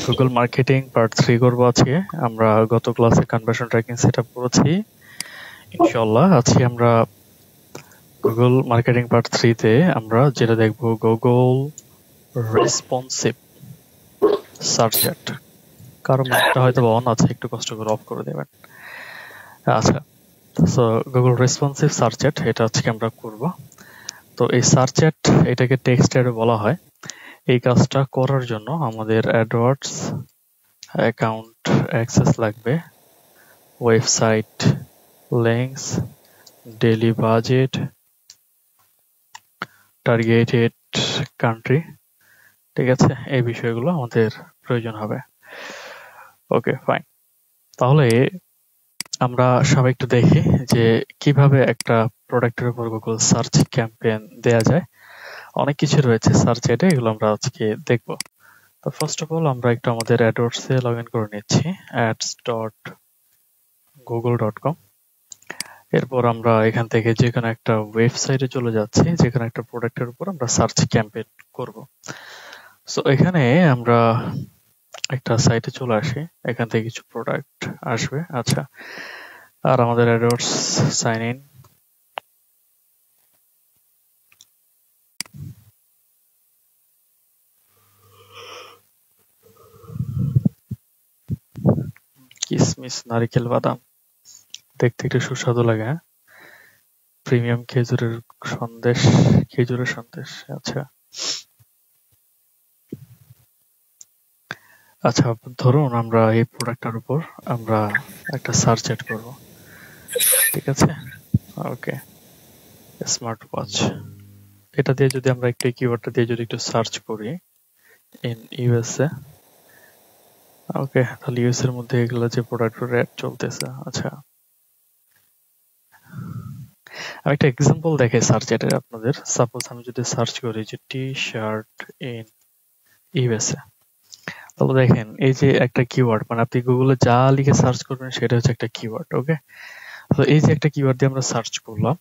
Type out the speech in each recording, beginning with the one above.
Google marketing part 3 করব আজকে। আমরা গত ক্লাসে কনভার্সন ট্র্যাকিং সেটআপ করেছি। ইনশাআল্লাহ আজকে আমরা গুগল মার্কেটিং পার্ট 3 তে আমরা যেটা দেখব গুগল রেসপন্সিভ সার্চ চ্যাট। কারো মাইকটা হয়তো অন আছে, একটু কষ্ট করে অফ করে দেবেন। আচ্ছা, so Google responsive search chat এটা আজকে আমরা করব। তো এই সার্চ চ্যাট এটাকে টেক্সট অ্যাড বলা হয়। এই কাজটা করার জন্য আমাদের অ্যাডওয়ার্ডস অ্যাকাউন্ট অ্যাক্সেস লাগবে, website links, daily budget, targeted country, ঠিক আছে? এই বিষয়গুলো আমাদের প্রয়োজন হবে। ওকে, ফাইন। তাহলে আমরা সবাই একটু দেখি যে কিভাবে একটা প্রোডাক্টের উপর গুগল সার্চ ক্যাম্পেইন দেয়া যায়। অনেক কিছু রয়েছে সার্চ এডে, এগুলো আমরা আজকে দেখব। তো ফার্স্ট অফ অল আমরা একটু আমাদের অ্যাডওয়ার্ডসে লগ ইন করে নিচ্ছি, ads.google.com। এরপর আমরা এখান থেকে যে কোনো একটা ওয়েবসাইটে চলে যাচ্ছি, যে কোনো একটা প্রোডাক্টের উপর আমরা সার্চ ক্যাম্পেইন করব। সো এখানে আমরা একটা সাইটে চলে আসি, এখান থেকে কিছু প্রোডাক্ট আসবে। আচ্ছা, আর আমাদের অ্যাডওয়ার্ডস সাইন ইন, কিসমিস নারিকেল বাদাম দেখতে একটু সুস্বাদু লাগে, হ্যাঁ? প্রিমিয়াম খেজুরের সন্দেশ, খেজুরের সন্দেশ। আচ্ছা আচ্ছা, ধরুন আমরা এই প্রোডাক্টটার উপর আমরা একটা সার্চ অ্যাড করব, ঠিক আছে? ওকে, স্মার্ট ওয়াচ, এটা দিয়ে যদি আমরা একটু কিওয়ার্ডটা দিয়ে যদি একটু সার্চ করি ইন ইউএসএ, ওকে, তাহলে ইউএস এর মধ্যে এগুলো যে প্রোডাক্টের অ্যাড চলতেছে। আচ্ছা, আমি একটা এক্সাম্পল দেখাই সার্চ অ্যাডের আপনাদের। সাপোজ আমি যদি সার্চ করি যে টি শার্ট ইন ইউএসএ, তাহলে দেখেন এই যে একটা কিওয়ার্ড, মানে আপনি গুগলে যা লিখে সার্চ করবেন সেটা হচ্ছে একটা কিওয়ার্ড। ওকে, তো এই যে একটা কিওয়ার্ড দিয়ে আমরা সার্চ করলাম,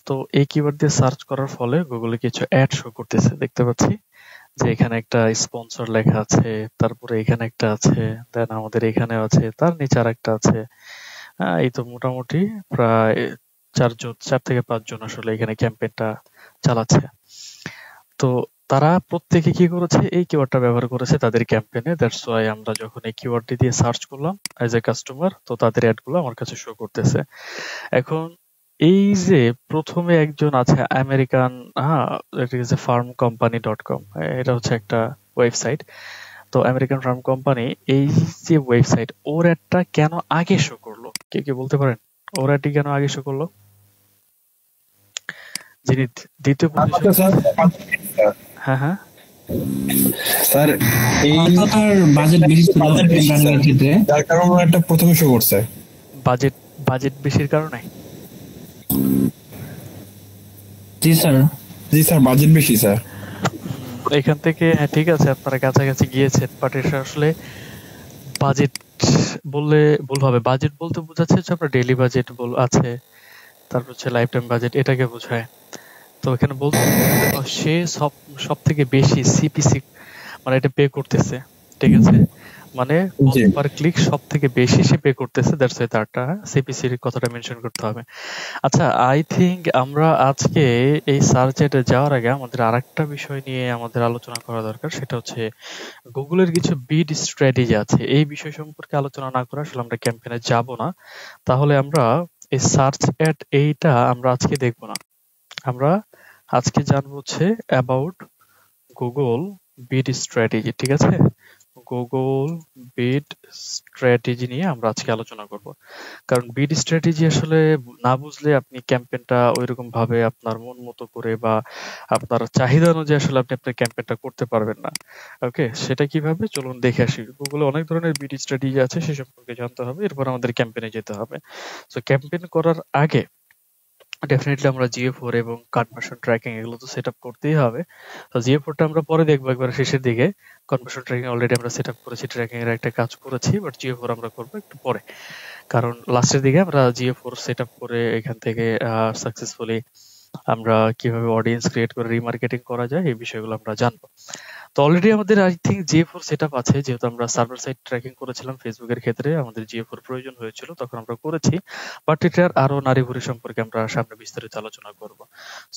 তো এই কিওয়ার্ড দিয়ে সার্চ করার ফলে গুগলে কিছু অ্যাড শো করতেছে, দেখতে পাচ্ছি যে এখানে একটা স্পন্সর লেখা আছে, তারপরে এখানে একটা আছে, দেন আমাদের এখানেও আছে, তার নিচে আর একটা আছে। এই তো মোটামুটি প্রায় 4 থেকে 5 জন আসলে এখানে ক্যাম্পেইনটা চালাচ্ছে। তো তারা প্রত্যেকে কি করেছে, এই কিওয়ার্ডটা ব্যবহার করেছে তাদের ক্যাম্পেইনে। দ্যাটস ওয়াই আমরা যখন এই কিওয়ার্ডটি দিয়ে সার্চ করলাম অ্যাজ এ কাস্টমার, তো তাদের অ্যাডগুলো আমার কাছে শো করতেছে। এখন এই যে প্রথমে একজন আছে আমেরিকান, এটা হচ্ছে farmcompany.com, এটা হচ্ছে একটা ওয়েবসাইট। তো আমেরিকান ফার্ম কোম্পানি, এই যে ওয়েবসাইট, ওর অ্যাডটা কেন আগে শো করলো? কে কে বলতে পারেন ওর অ্যাডটি কেন আগে শো করলো? যিনি দ্বিতীয় পজিশন, হ্যাঁ হ্যাঁ স্যার এই তার বাজেট বেশি ছিল রানিং ক্ষেত্রে, যার কারণে একটা প্রথমে শো করছে। বাজেট বাজেট বেশির কারণে? জি স্যার বাজেট বেশি স্যার। এখান থেকে হ্যাঁ ঠিক আছে, আপনারা কাছাকাছি গিয়েছেন, বাট এটা আসলে বাজেট বললে ভুল হবে। বাজেট বলতে বোঝাচ্ছে হচ্ছে আপনার ডেইলি বাজেট আছে, তারপর হচ্ছে লাইফ টাইম বাজেট, এটাকে বোঝায়। তো এখানে বলতে সে সব থেকে বেশি সিপিসি মানে এটা পে করতেছে, ঠিক আছে? মানে পার ক্লিক সব থেকে বেশি সে পে করতেছে, দ্যাটস ওয়াই তারটা সিপিসি এর কথাটা মেনশন করতে হবে। আচ্ছা, আই থিংক আমরা আজকে এই সার্চ এডে যাওয়ার আগে আমাদের আরেকটা বিষয় নিয়ে আমাদের আলোচনা করা দরকার, সেটা হচ্ছে গুগলের কিছু বিড স্ট্র্যাটেজি আছে। এই বিষয় সম্পর্কে আলোচনা না করে আসলে আমরা ক্যাম্পেইনে যাব না। তাহলে আমরা এই সার্চ এড এইটা আমরা আজকে দেখব না। আমরা আজকে জানবো হচ্ছে অ্যাবাউট গুগল বিড স্ট্র্যাটেজি, ঠিক আছে? গুগল বিড স্ট্র্যাটেজি নিয়ে আমরা আজকে আলোচনা করব। কারণ বিড স্ট্র্যাটেজি আসলে না বুঝলে আপনি ক্যাম্পেইনটা ওইরকম ভাবে আপনার মন মতো করে বা আপনার চাহিদা অনুযায়ী আসলে আপনি আপনার ক্যাম্পেইনটা করতে পারবেন না। ওকে, সেটা কিভাবে চলুন দেখে আসি। গুগলে অনেক ধরনের বিড স্ট্র্যাটেজি আছে, সে সম্পর্কে জানতে হবে, এরপর আমাদের ক্যাম্পেইনে যেতে হবে। সো ক্যাম্পেইন করার আগে ডেফিনেটলি আমরা জিও4 এবং কনভার্সন ট্র্যাকিং এগুলো তো সেটআপ করতেই হবে। তো জিও4টা আমরা পরে দেখবো একবার শেষের দিকে। কনভার্সন ট্র্যাকিং অলরেডি আমরা সেটআপ করেছি, ট্র্যাকিং এর একটা কাজ করেছি, বাট জিও4 আমরা করবো একটু পরে। কারণ লাস্টের দিকে আমরা জিও4 সেটআপ করে এখান থেকে সাকসেসফুলি আমরা কিভাবে অডিয়েন্স ক্রিয়েট করে রিমার্কেটিং করা যায় এই বিষয়গুলো আমরা জানবো। তো অলরেডি আমাদের আই থিঙ্ক GA4 সেটআপ আছে, যেহেতু আমরা সার্ভার সাইড ট্র্যাকিং করেছিলাম ফেসবুকের ক্ষেত্রে আমাদের GA4 প্রয়োজন হয়েছিল, তখন আমরা করেছি। বাট এটার আরো নাড়িভুড়ি সম্পর্কে আমরা সামনে বিস্তারিত আলোচনা করব।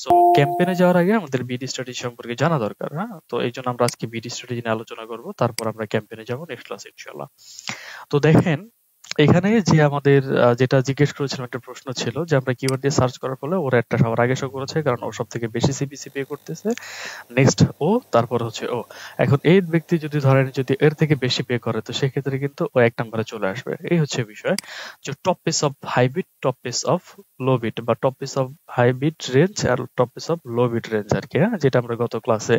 সো ক্যাম্পেইনে যাওয়ার আগে আমাদের বিডি স্ট্র্যাটেজি সম্পর্কে জানা দরকার। হ্যাঁ, তো এই জন্য আমরা আজকে বিডি স্ট্র্যাটেজি নিয়ে আলোচনা করব, তারপর আমরা ক্যাম্পেইনে যাব নেক্সট ক্লাসে ইনশাআল্লাহ। তো দেখেন এখানে যে আমাদের যেটা জিজ্ঞেস করেছিলাম, একটা প্রশ্ন ছিল যে আমরা কিওয়ার্ড দিয়ে সার্চ করার ফলে ওর একটা সবার আগে শো করেছে, কারণ ও সব থেকে বেশি সিপিসি পে করতেছে। নেক্সট ও, তারপর হচ্ছে ও। এখন এই ব্যক্তি যদি ধরেন যদি এর থেকে বেশি পে করে, তো সেক্ষেত্রে কিন্তু ও এক নম্বরে চলে আসবে। এই হচ্ছে বিষয় যে top piece of high bid, top piece of low bid, বা top piece of high bid range আর top piece of low bid range আর কি। হ্যাঁ, যেটা আমরা গত ক্লাসে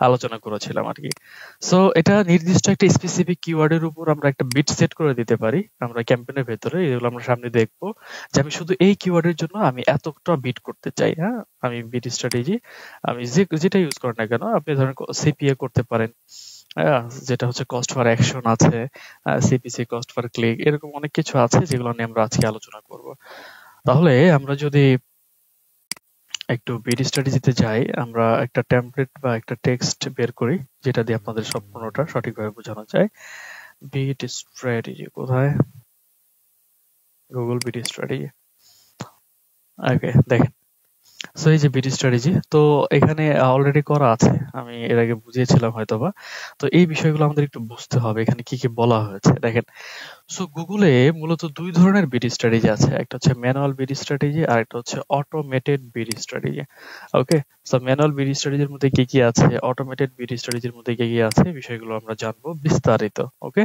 আলোচনা করেছিলাম আর কি। সো এটা নির্দিষ্ট একটা স্পেসিফিক কিওয়ার্ডের উপর আমরা একটা বিট সেট করে দিতে পারি আমরা ক্যাম্পেইনের ভেতরে। এগুলো আমরা সামনে দেখবো যে আমি শুধু এই কিওয়ার্ডের জন্য আমি এতটা বিট করতে চাই। হ্যাঁ, আমি বিট স্ট্র্যাটেজি আমি যেটা ইউজ করেন না কেন, আপনি ধরেন সিপিএ করতে পারেন, যেটা হচ্ছে কস্ট পার অ্যাকশন আছে, সিপিসি কস্ট পার ক্লিক, এরকম অনেক কিছু আছে যেগুলো নিয়ে আমরা আজকে আলোচনা করব। তাহলে আমরা যদি একটু বিড স্ট্র্যাটেজিতে যাই, আমরা একটা টেমপ্লেট বা একটা টেক্সট বের করি যেটা দিয়ে আপনাদের সম্পূর্ণটা সঠিকভাবে বোঝানো যায়। বিড স্ট্র্যাটেজি কোথায়? Google bid strategy. ওকে, দেখেন। সো এই যে বিডি স্ট্র্যাটেজি, তো এখানে অলরেডি করা আছে, আমি এর আগে বুঝিয়েছিলাম হয়তোবা। তো এই বিষয়গুলো আমাদের একটু বুঝতে হবে এখানে কি কি বলা হয়েছে। দেখেন, সো গুগলে মূলত দুই ধরনের বিডি স্ট্র্যাটেজি আছে, একটা হচ্ছে ম্যানুয়াল বিডি স্ট্র্যাটেজি আর একটা হচ্ছে অটোমেটেড বিডি স্ট্র্যাটেজি। ওকে, সো ম্যানুয়াল বিডি স্ট্র্যাটেজির মধ্যে কি কি আছে, অটোমেটেড বিডি স্ট্র্যাটেজির মধ্যে কি কি আছে, বিষয়গুলো আমরা জানবো বিস্তারিত। ওকে,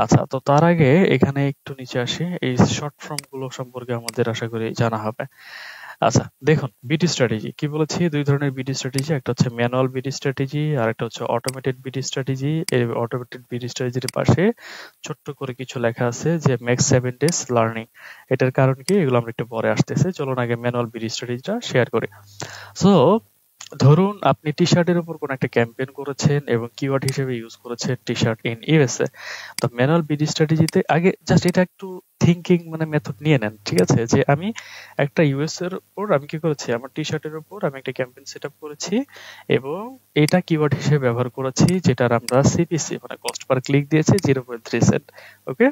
আচ্ছা, তো তার আগে এখানে একটু নিচে আসি, এই শর্ট ফর্ম গুলো সম্পর্কে আমাদের আশা করি জানা হবে। আচ্ছা, দেখুন বিডি স্ট্র্যাটেজি কি বলেছি, দুই ধরনের বিডি স্ট্র্যাটেজি, একটা হচ্ছে ম্যানুয়াল বিডি স্ট্র্যাটেজি আর একটা হচ্ছে অটোমেটেড বিডি স্ট্র্যাটেজি। এই অটোমেটেড বিডি স্ট্র্যাটেজির পাশে ছোট্ট করে কিছু লেখা আছে যে মেক্স 7 ডেজ লার্নিং। এটার কারণ কি, এগুলো আমরা একটু পরে আসতেছে, চলুন আগে ম্যানুয়াল বিডি স্ট্র্যাটেজিটা শেয়ার করি। সো ধরুন আপনি টি শার্টের উপর কোন একটা ক্যাম্পেইন করেছেন এবং কিওয়ার্ড হিসেবে ইউজ করেছেন টি শার্ট ইন ইউএসএ। তো ম্যানুয়াল বিডি স্ট্র্যাটেজিতে আগে জাস্ট এটা একটু থিংকিং মানে মেথড নিয়ে নেন, ঠিক আছে? যে আমি একটা ইউএস এর উপর আমি কি করেছি, আমার টি শার্টের উপর আমি একটা ক্যাম্পেইন সেট আপ করেছি এবং এটা কিওয়ার্ড হিসেবে ব্যবহার করেছি, যেটার আমরা সিপিসি মানে কস্ট পার ক্লিক দিয়েছি 0.3 সেন্ট। ওকে,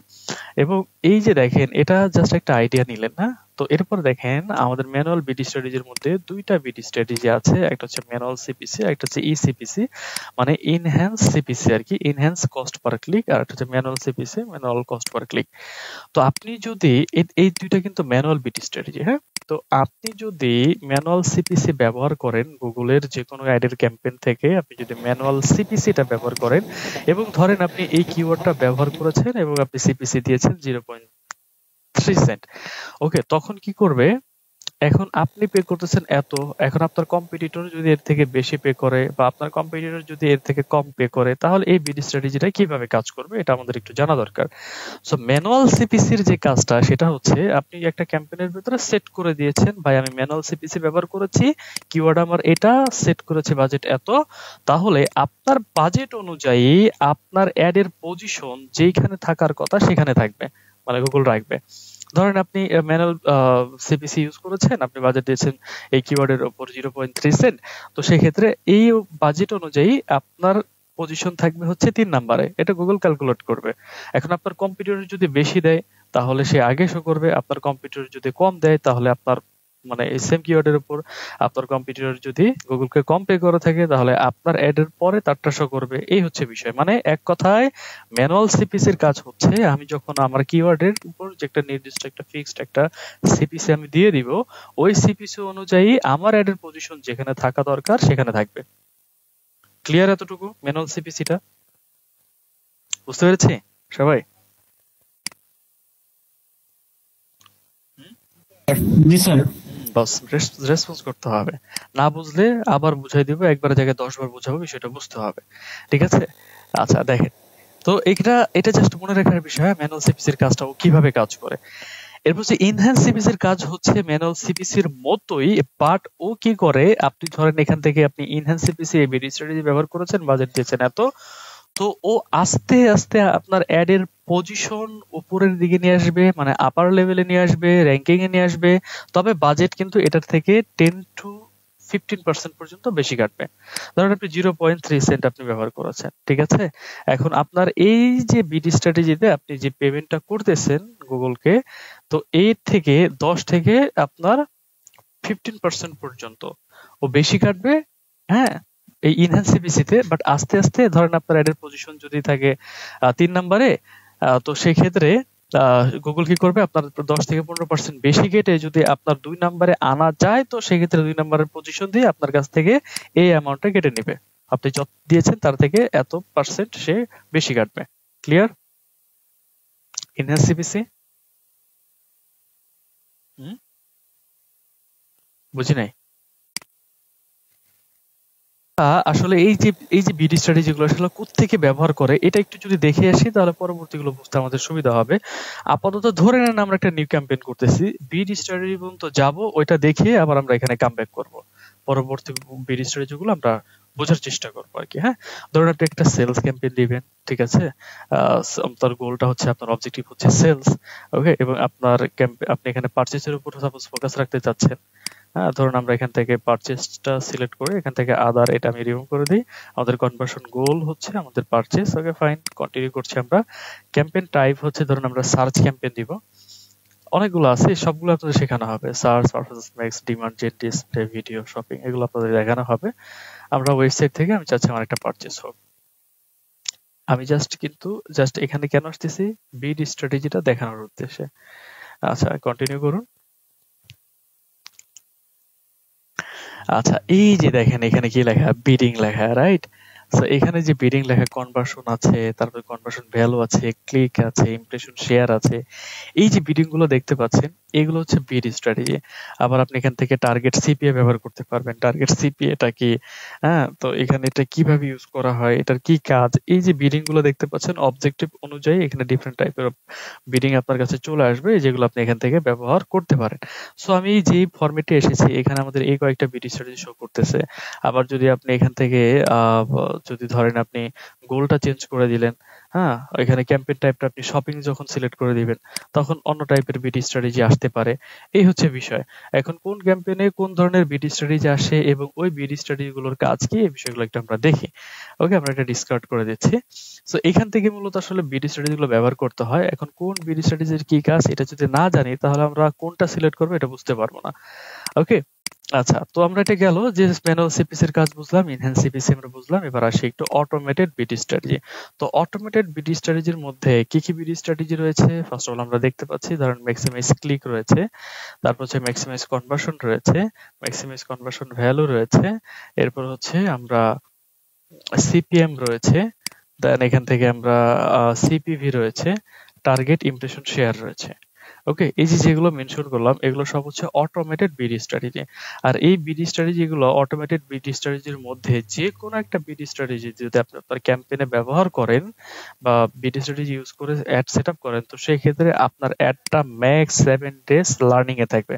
এবং এই যে দেখেন এটা জাস্ট একটা আইডিয়া নিলেন না। তো এরপর দেখেন আমাদের ম্যানুয়াল বিডি স্ট্র্যাটেজির মধ্যে দুইটা বিডি স্ট্র্যাটেজি আছে, একটা হচ্ছে ম্যানুয়াল সিপিসি, একটা হচ্ছে ইসিপিসি মানে ইনহ্যান্স সিপিসি আর কি, ইনহ্যান্স কস্ট পার ক্লিক, আর একটা হচ্ছে manual CPC manual cost per click. তো আপনি যদি এই দুইটা কিন্তু ম্যানুয়াল বিডি স্ট্র্যাটেজি, হ্যাঁ, তো আপনি যদি ম্যানুয়াল সিপিসি ব্যবহার করেন গুগলের যে কোনো অ্যাডের ক্যাম্পেইন থেকে, আপনি যদি ম্যানুয়াল সিপিসিটা ব্যবহার করেন এবং ধরেন আপনি এই কিওয়ার্ডটা ব্যবহার করেছেন এবং আপনি সিপিসি দিয়েছেন 0.3 সেন্ট। ওকে, তখন কি করবে, এখন আপনি পে করতেছেন এত, এখন আপনার কম্পিটিটর যদি এর থেকে বেশি পে করে বা আপনার কম্পিটিটর যদি এর থেকে কম পে করে, তাহলে এই বিডি স্ট্র্যাটেজিটা কিভাবে কাজ করবে এটা আমাদের একটু জানা দরকার। সো ম্যানুয়াল সিপিসির যে কাজটা সেটা হচ্ছে আপনি একটা ক্যাম্পেইনের ভিতরে সেট করে দিয়েছেন, ভাই আমি ম্যানুয়াল সিপিসি ব্যবহার করেছি, কিওয়ার্ড আমার এটা, সেট করেছি বাজেট এত, তাহলে আপনার বাজেট অনুযায়ী আপনার অ্যাড এর পজিশন যেখানে থাকার কথা সেখানে থাকবে, মানে গুগল রাখবে। ধরেন আপনি ম্যানুয়াল সিপিসি ইউজ করেছেন, আপনি বাজেট দিয়েছেন এই কিওয়ার্ডের উপর 0.3 সেন্ট, তো সেক্ষেত্রে এই বাজেট অনুযায়ী আপনার পজিশন থাকবে হচ্ছে 3 নম্বরে, এটা গুগল ক্যালকুলেট করবে। এখন আপনার কম্পিটিটর যদি বেশি দেয় তাহলে সে আগে শো করবে, আপনার কম্পিটিটর যদি কম দেয় তাহলে আপনার মানে এই সেম কিওয়ার্ডের উপর আপনার কম্পিটিটর যদি গুগলকে কম পে করে থাকে তাহলে আপনার অ্যাড এর পরে তারটা শো করবে। এই হচ্ছে বিষয়, মানে এক কথায় ম্যানুয়াল সিপিসির কাজ হচ্ছে আমি যখন আমার কিওয়ার্ডের উপর যে একটা নির্দিষ্ট একটা ফিক্সড একটা সিপিসি আমি দিয়ে দিব, ওই সিপিসি অনুযায়ী আমার অ্যাড এর পজিশন যেখানে থাকা দরকার সেখানে থাকবে। ক্লিয়ার এতটুকু ম্যানুয়াল সিপিসিটা? বুঝতে পেরেছি সবাই? জি স্যার। বাস রেসপন্স করতে হবে, না বুঝলে আবার বুঝাই দিব, একবার জায়গায় 10 বার বুঝাবো, বিষয়টা বুঝতে হবে, ঠিক আছে? আচ্ছা দেখেন, তো এটা জাস্ট মনে রাখার বিষয় ম্যানুয়াল সিপিসির কাজটা ও কিভাবে কাজ করে। এরপর হচ্ছে ইনহ্যান্স সিপিসির কাজ হচ্ছে ম্যানুয়াল সিপিসির মতোই, বাট ও কি করে, আপনি ধরেন এখান থেকে আপনি ইনহ্যান্স সিপিসি বিডি স্ট্র্যাটেজি ব্যবহার করেছেন, বাজেট দিয়েছেন এত, তো ও আস্তে আস্তে আপনার অ্যাড এর পজিশন উপরের দিকে নিয়ে আসবে, মানে আপার লেভেলে নিয়ে আসবে, র্যাঙ্কিং এ নিয়ে আসবে। তবে বাজেট কিন্তু এটার থেকে 10 to 15% পর্যন্ত বেশি কাটবে। ধরুন আপনি 0.3 সেন্ট আপনি ব্যবহার করেছেন, ঠিক আছে? এখন আপনার এই যে বিডি স্ট্র্যাটেজিতে আপনি যে পেমেন্টটা করতেছেন গুগলকে, তো এর থেকে 10 থেকে আপনার 15% পর্যন্ত ও বেশি কাটবে। হ্যাঁ, এই ইনহ্যান্স সিপিসি তে। বাট আস্তে আস্তে ধরেন আপনার অ্যাডের পজিশন যদি থাকে 3 নম্বরে, তো সেই ক্ষেত্রে গুগল কি করবে, আপনার 10 থেকে 15% বেশি কেটে যদি আপনার 2 নম্বরে আনা যায়, তো সেই ক্ষেত্রে 2 নম্বরের পজিশন দিয়ে আপনার কাছ থেকে এই অ্যামাউন্টটা কেটে নেবে। আপনি যত দিয়েছেন তার থেকে এত পার্সেন্ট সে বেশি কাটবে। ক্লিয়ার? ইনহ্যান্স সিপিসি বুঝি নাই। আসলে এই যে বিডি স্ট্র্যাটেজি গুলো আসলে কোত্থেকে ব্যবহার করে, এটা একটু যদি দেখে আসি তাহলে পরবর্তীগুলো বুঝতে আমাদের সুবিধা হবে। আপাতত ধরে নেন আমরা একটা নিউ ক্যাম্পেইন করতেছি, বিডি স্ট্র্যাটেজি পর্যন্ত যাব, ওইটা দেখে আবার আমরা এখানে কামব্যাক করব। পরবর্তী বিডি স্ট্র্যাটেজি গুলো আমরা বোঝার চেষ্টা করবো আর কি। হ্যাঁ, ধরুন আপনি একটা সেলস ক্যাম্পেইন দিবেন, ঠিক আছে? আপনার গোলটা হচ্ছে, আপনার অবজেক্টিভ হচ্ছে সেলস, ওকে? এবং আপনার আপনি এখানে পারচেজের উপর সাপোজ ফোকাস রাখতে চাচ্ছেন। হ্যাঁ, ধরুন আমরা এখান থেকে পারচেজটা সিলেক্ট করে এখান থেকে আদার এটা আমি রিমুভ করে দিই। আমাদের কনভার্সন গোল হচ্ছে আমাদের পারচেজ। ওকে, ফাইন, কন্টিনিউ করছি আমরা। ক্যাম্পেইন টাইপ হচ্ছে ধরুন আমরা সার্চ ক্যাম্পেইন দিব। অনেকগুলো আছে, সবগুলো আপনাদের শেখানো হবে। Search, performance max, demand gen, display, video, shopping, এগুলো আপনাদের দেখানো হবে। আমরা ওয়েবসাইট থেকে আমি চাচ্ছি আমার একটা পারচেজ হোক। আমি জাস্ট এখানে কেন আসতেছি, বিড স্ট্র্যাটেজিটা দেখানোর উদ্দেশ্যে। আচ্ছা, কন্টিনিউ করুন। আচ্ছা, এই যে দেখেন এখানে কি লেখা, বিডিং লেখা, রাইট? সো এখানে যে বিডিং লেখা, কনভার্সন আছে, তারপরে কনভার্সন ভ্যালু আছে, ক্লিক আছে, ইমপ্রেশন শেয়ার আছে। এই যে বিডিং গুলো দেখতে পাচ্ছেন, এগুলো হচ্ছে বিড স্ট্র্যাটেজি। আবার আপনি এখান থেকে টার্গেট সিপিএ ব্যবহার করতে পারবেন। টার্গেট সিপিএটা কি, হ্যাঁ, তো এখানে এটা কিভাবে ইউজ করা হয়, এটার কি কাজ, এই যে বিডিং গুলো দেখতে পাচ্ছেন, অবজেক্টিভ অনুযায়ী এখানে ডিফারেন্ট টাইপের বিডিং আপনার কাছে চলে আসবে, যেগুলো আপনি এখান থেকে ব্যবহার করতে পারেন। সো আমি যেই ফরম্যাটে এসেছি, এখানে আমাদের এই কয়েকটা বিডি স্ট্র্যাটেজি শো করতেছে। আবার যদি আপনি এখান থেকে যদি ধরেন আপনি গোলটা চেঞ্জ করে দিলেন, হ্যাঁ, এখানে ক্যাম্পেইন টাইপটা আপনি শপিং যখন সিলেক্ট করে দিবেন, তখন অন্য টাইপের বিডি স্ট্র্যাটেজি আসতে পারে। এই হচ্ছে বিষয়। এখন কোন ক্যাম্পেইনে কোন ধরনের বিডি স্ট্র্যাটেজি আসে এবং ওই বিডি স্ট্র্যাটেজি গুলোর কাজ কি, এই বিষয়গুলো একটু আমরা দেখি। ওকে, আমরা এটা ডিসকার্ড করে দিচ্ছি। সো এখান থেকে মূলত আসলে বিডি স্ট্র্যাটেজি গুলো ব্যবহার করতে হয়। এখন কোন বিডি স্ট্র্যাটেজির কি কাজ, এটা যদি না জানি তাহলে আমরা কোনটা সিলেক্ট করবো এটা বুঝতে পারবো না। ওকে, আচ্ছা, তো আমরা এটা গেল যে ম্যানুয়াল সিপিসি এর কাজ বুঝলাম, এনহ্যান্স সিপিসি আমরা বুঝলাম। এবার আসি একটু অটোমেটেড বিডি স্ট্র্যাটেজি। তো অটোমেটেড বিডি স্ট্র্যাটেজির মধ্যে কি কি বিডি স্ট্র্যাটেজি রয়েছে, ফার্স্ট অফ অল আমরা দেখতে পাচ্ছি। ধরেন ম্যাক্সিমাইজ ক্লিক রয়েছে, তারপর হচ্ছে ম্যাক্সিমাইজ কনভার্সন রয়েছে, ম্যাক্সিমাইজ কনভার্সন ভ্যালু রয়েছে, এরপর হচ্ছে আমরা সিপিএম রয়েছে, দেন এখান থেকে আমরা সিপিভি রয়েছে, টার্গেট ইমপ্রেশন শেয়ার রয়েছে। ওকে, এই যে যেগুলো মেনশন করলাম, এগুলো সব হচ্ছে অটোমেটেড বিডি স্ট্র্যাটেজি। আর এই বিডি স্ট্র্যাটেজি গুলো, অটোমেটেড বিডি স্ট্র্যাটেজির মধ্যে যে কোনো একটা বিডি স্ট্র্যাটেজি যদি আপনি আপনার ক্যাম্পেইনে ব্যবহার করেন বা বিডি স্ট্র্যাটেজি ইউজ করে অ্যাড সেটআপ করেন, তো সেই ক্ষেত্রে আপনার অ্যাডটা ম্যাক্স 7 ডেজ লার্নিং এ থাকবে।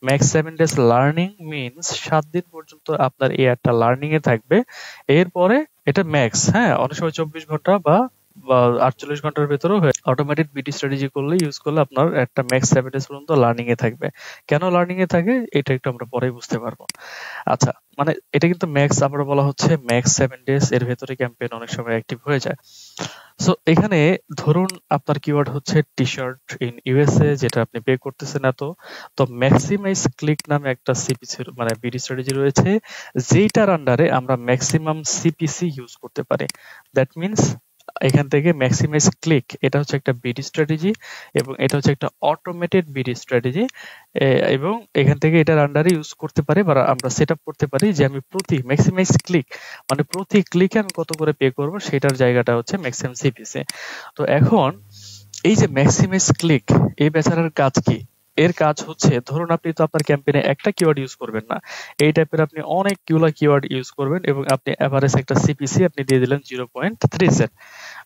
ম্যাক্স 7 ডেজ লার্নিং মিনস 7 দিন পর্যন্ত আপনার এই অ্যাডটা লার্নিং এ থাকবে। এরপরে এটা ম্যাক্স, হ্যাঁ, অনেক সময় 24 ঘন্টা বা 48 ঘন্টার ভেতরেও অটোমেটেড বিডি স্ট্র্যাটেজি করলে, ইউজ করলে আপনার একটা ম্যাক্স 7 ডেজ পর্যন্ত লার্নিং এ থাকবে। কেন লার্নিং এ থাকে এটা একটু আমরা পরে বুঝতে পারবো। আচ্ছা, মানে এটা কিন্তু ম্যাক্স, আবার বলা হচ্ছে ম্যাক্স 7 ডেজ, এর ভেতরে ক্যাম্পেইন অনেক সময় অ্যাক্টিভ হয়ে যায়। সো এখানে ধরুন আপনার কিওয়ার্ড হচ্ছে টি শার্ট ইন ইউএসএ, যেটা আপনি পে করতেছেন এত। তো ম্যাক্সিমাইজ ক্লিক নামে একটা সিপিসি মানে বিডি স্ট্র্যাটেজি রয়েছে, যেটার আন্ডারে আমরা ম্যাক্সিমাম সিপিসি ইউজ করতে পারি। দ্যাট মিনস এখান থেকে ম্যাক্সিমাইজ ক্লিক, এটা হচ্ছে একটা বিডি স্ট্র্যাটেজি এবং এটা হচ্ছে একটা অটোমেটেড বিডি স্ট্র্যাটেজি। এবং এখান থেকে এটার আন্ডারে ইউজ করতে পারি বা আমরা সেট আপ করতে পারি যে আমি প্রতি ম্যাক্সিমাইজ ক্লিক মানে প্রতি ক্লিকে আমি কত করে পে করব, সেটার জায়গাটা হচ্ছে ম্যাক্সিমাম সিপিসি। তো এখন এই যে ম্যাক্সিমাইজ ক্লিক, এই বেচারার কাজ কি? এর কাজ হচ্ছে, ধরুন আপনি তো আপনার ক্যাম্পেইনে একটা কিওয়ার্ড ইউজ করবেন না, এই টাইপের আপনি অনেকগুলো কিওয়ার্ড ইউজ করবেন এবং আপনি এভারেজ একটা সিপিসি আপনি দিয়ে দিলেন 0.3 সেন্ট।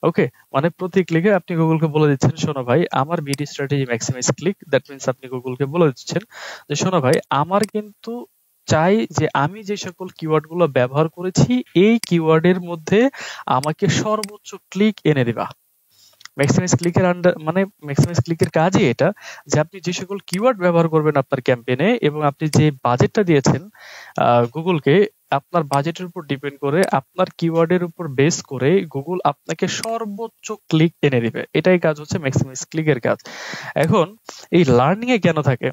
ওকে, মানে প্রতি ক্লিকে আপনি গুগলকে বলে দিচ্ছেন, শোনো ভাই আমার bid strategy maximize click. That means আপনি গুগলকে বলে দিচ্ছেন যে শোনো ভাই আমার কিন্তু চাই যে আমি যে সকল কিওয়ার্ড গুলো ব্যবহার করেছি এই কিওয়ার্ডের মধ্যে আমাকে সর্বোচ্চ ক্লিক এনে দিবা। ম্যাক্সিমাইজ ক্লিকের মানে ম্যাক্সিমাইজ ক্লিকের কাজই এটা যে আপনি যে সকল কিওয়ার্ড ব্যবহার করবেন আপনার ক্যাম্পেইনে এবং আপনি যে বাজেটটা দিয়েছেন গুগলকে, আপনার বাজেটের উপর ডিপেন্ড করে আপনার কিওয়ার্ডের উপর বেস করে গুগল আপনাকে সর্বোচ্চ ক্লিক এনে দিবে। এটাই কাজ হচ্ছে ম্যাক্সিমাইজ ক্লিকের কাজ। এখন এই লার্নিং এ কেন থাকে?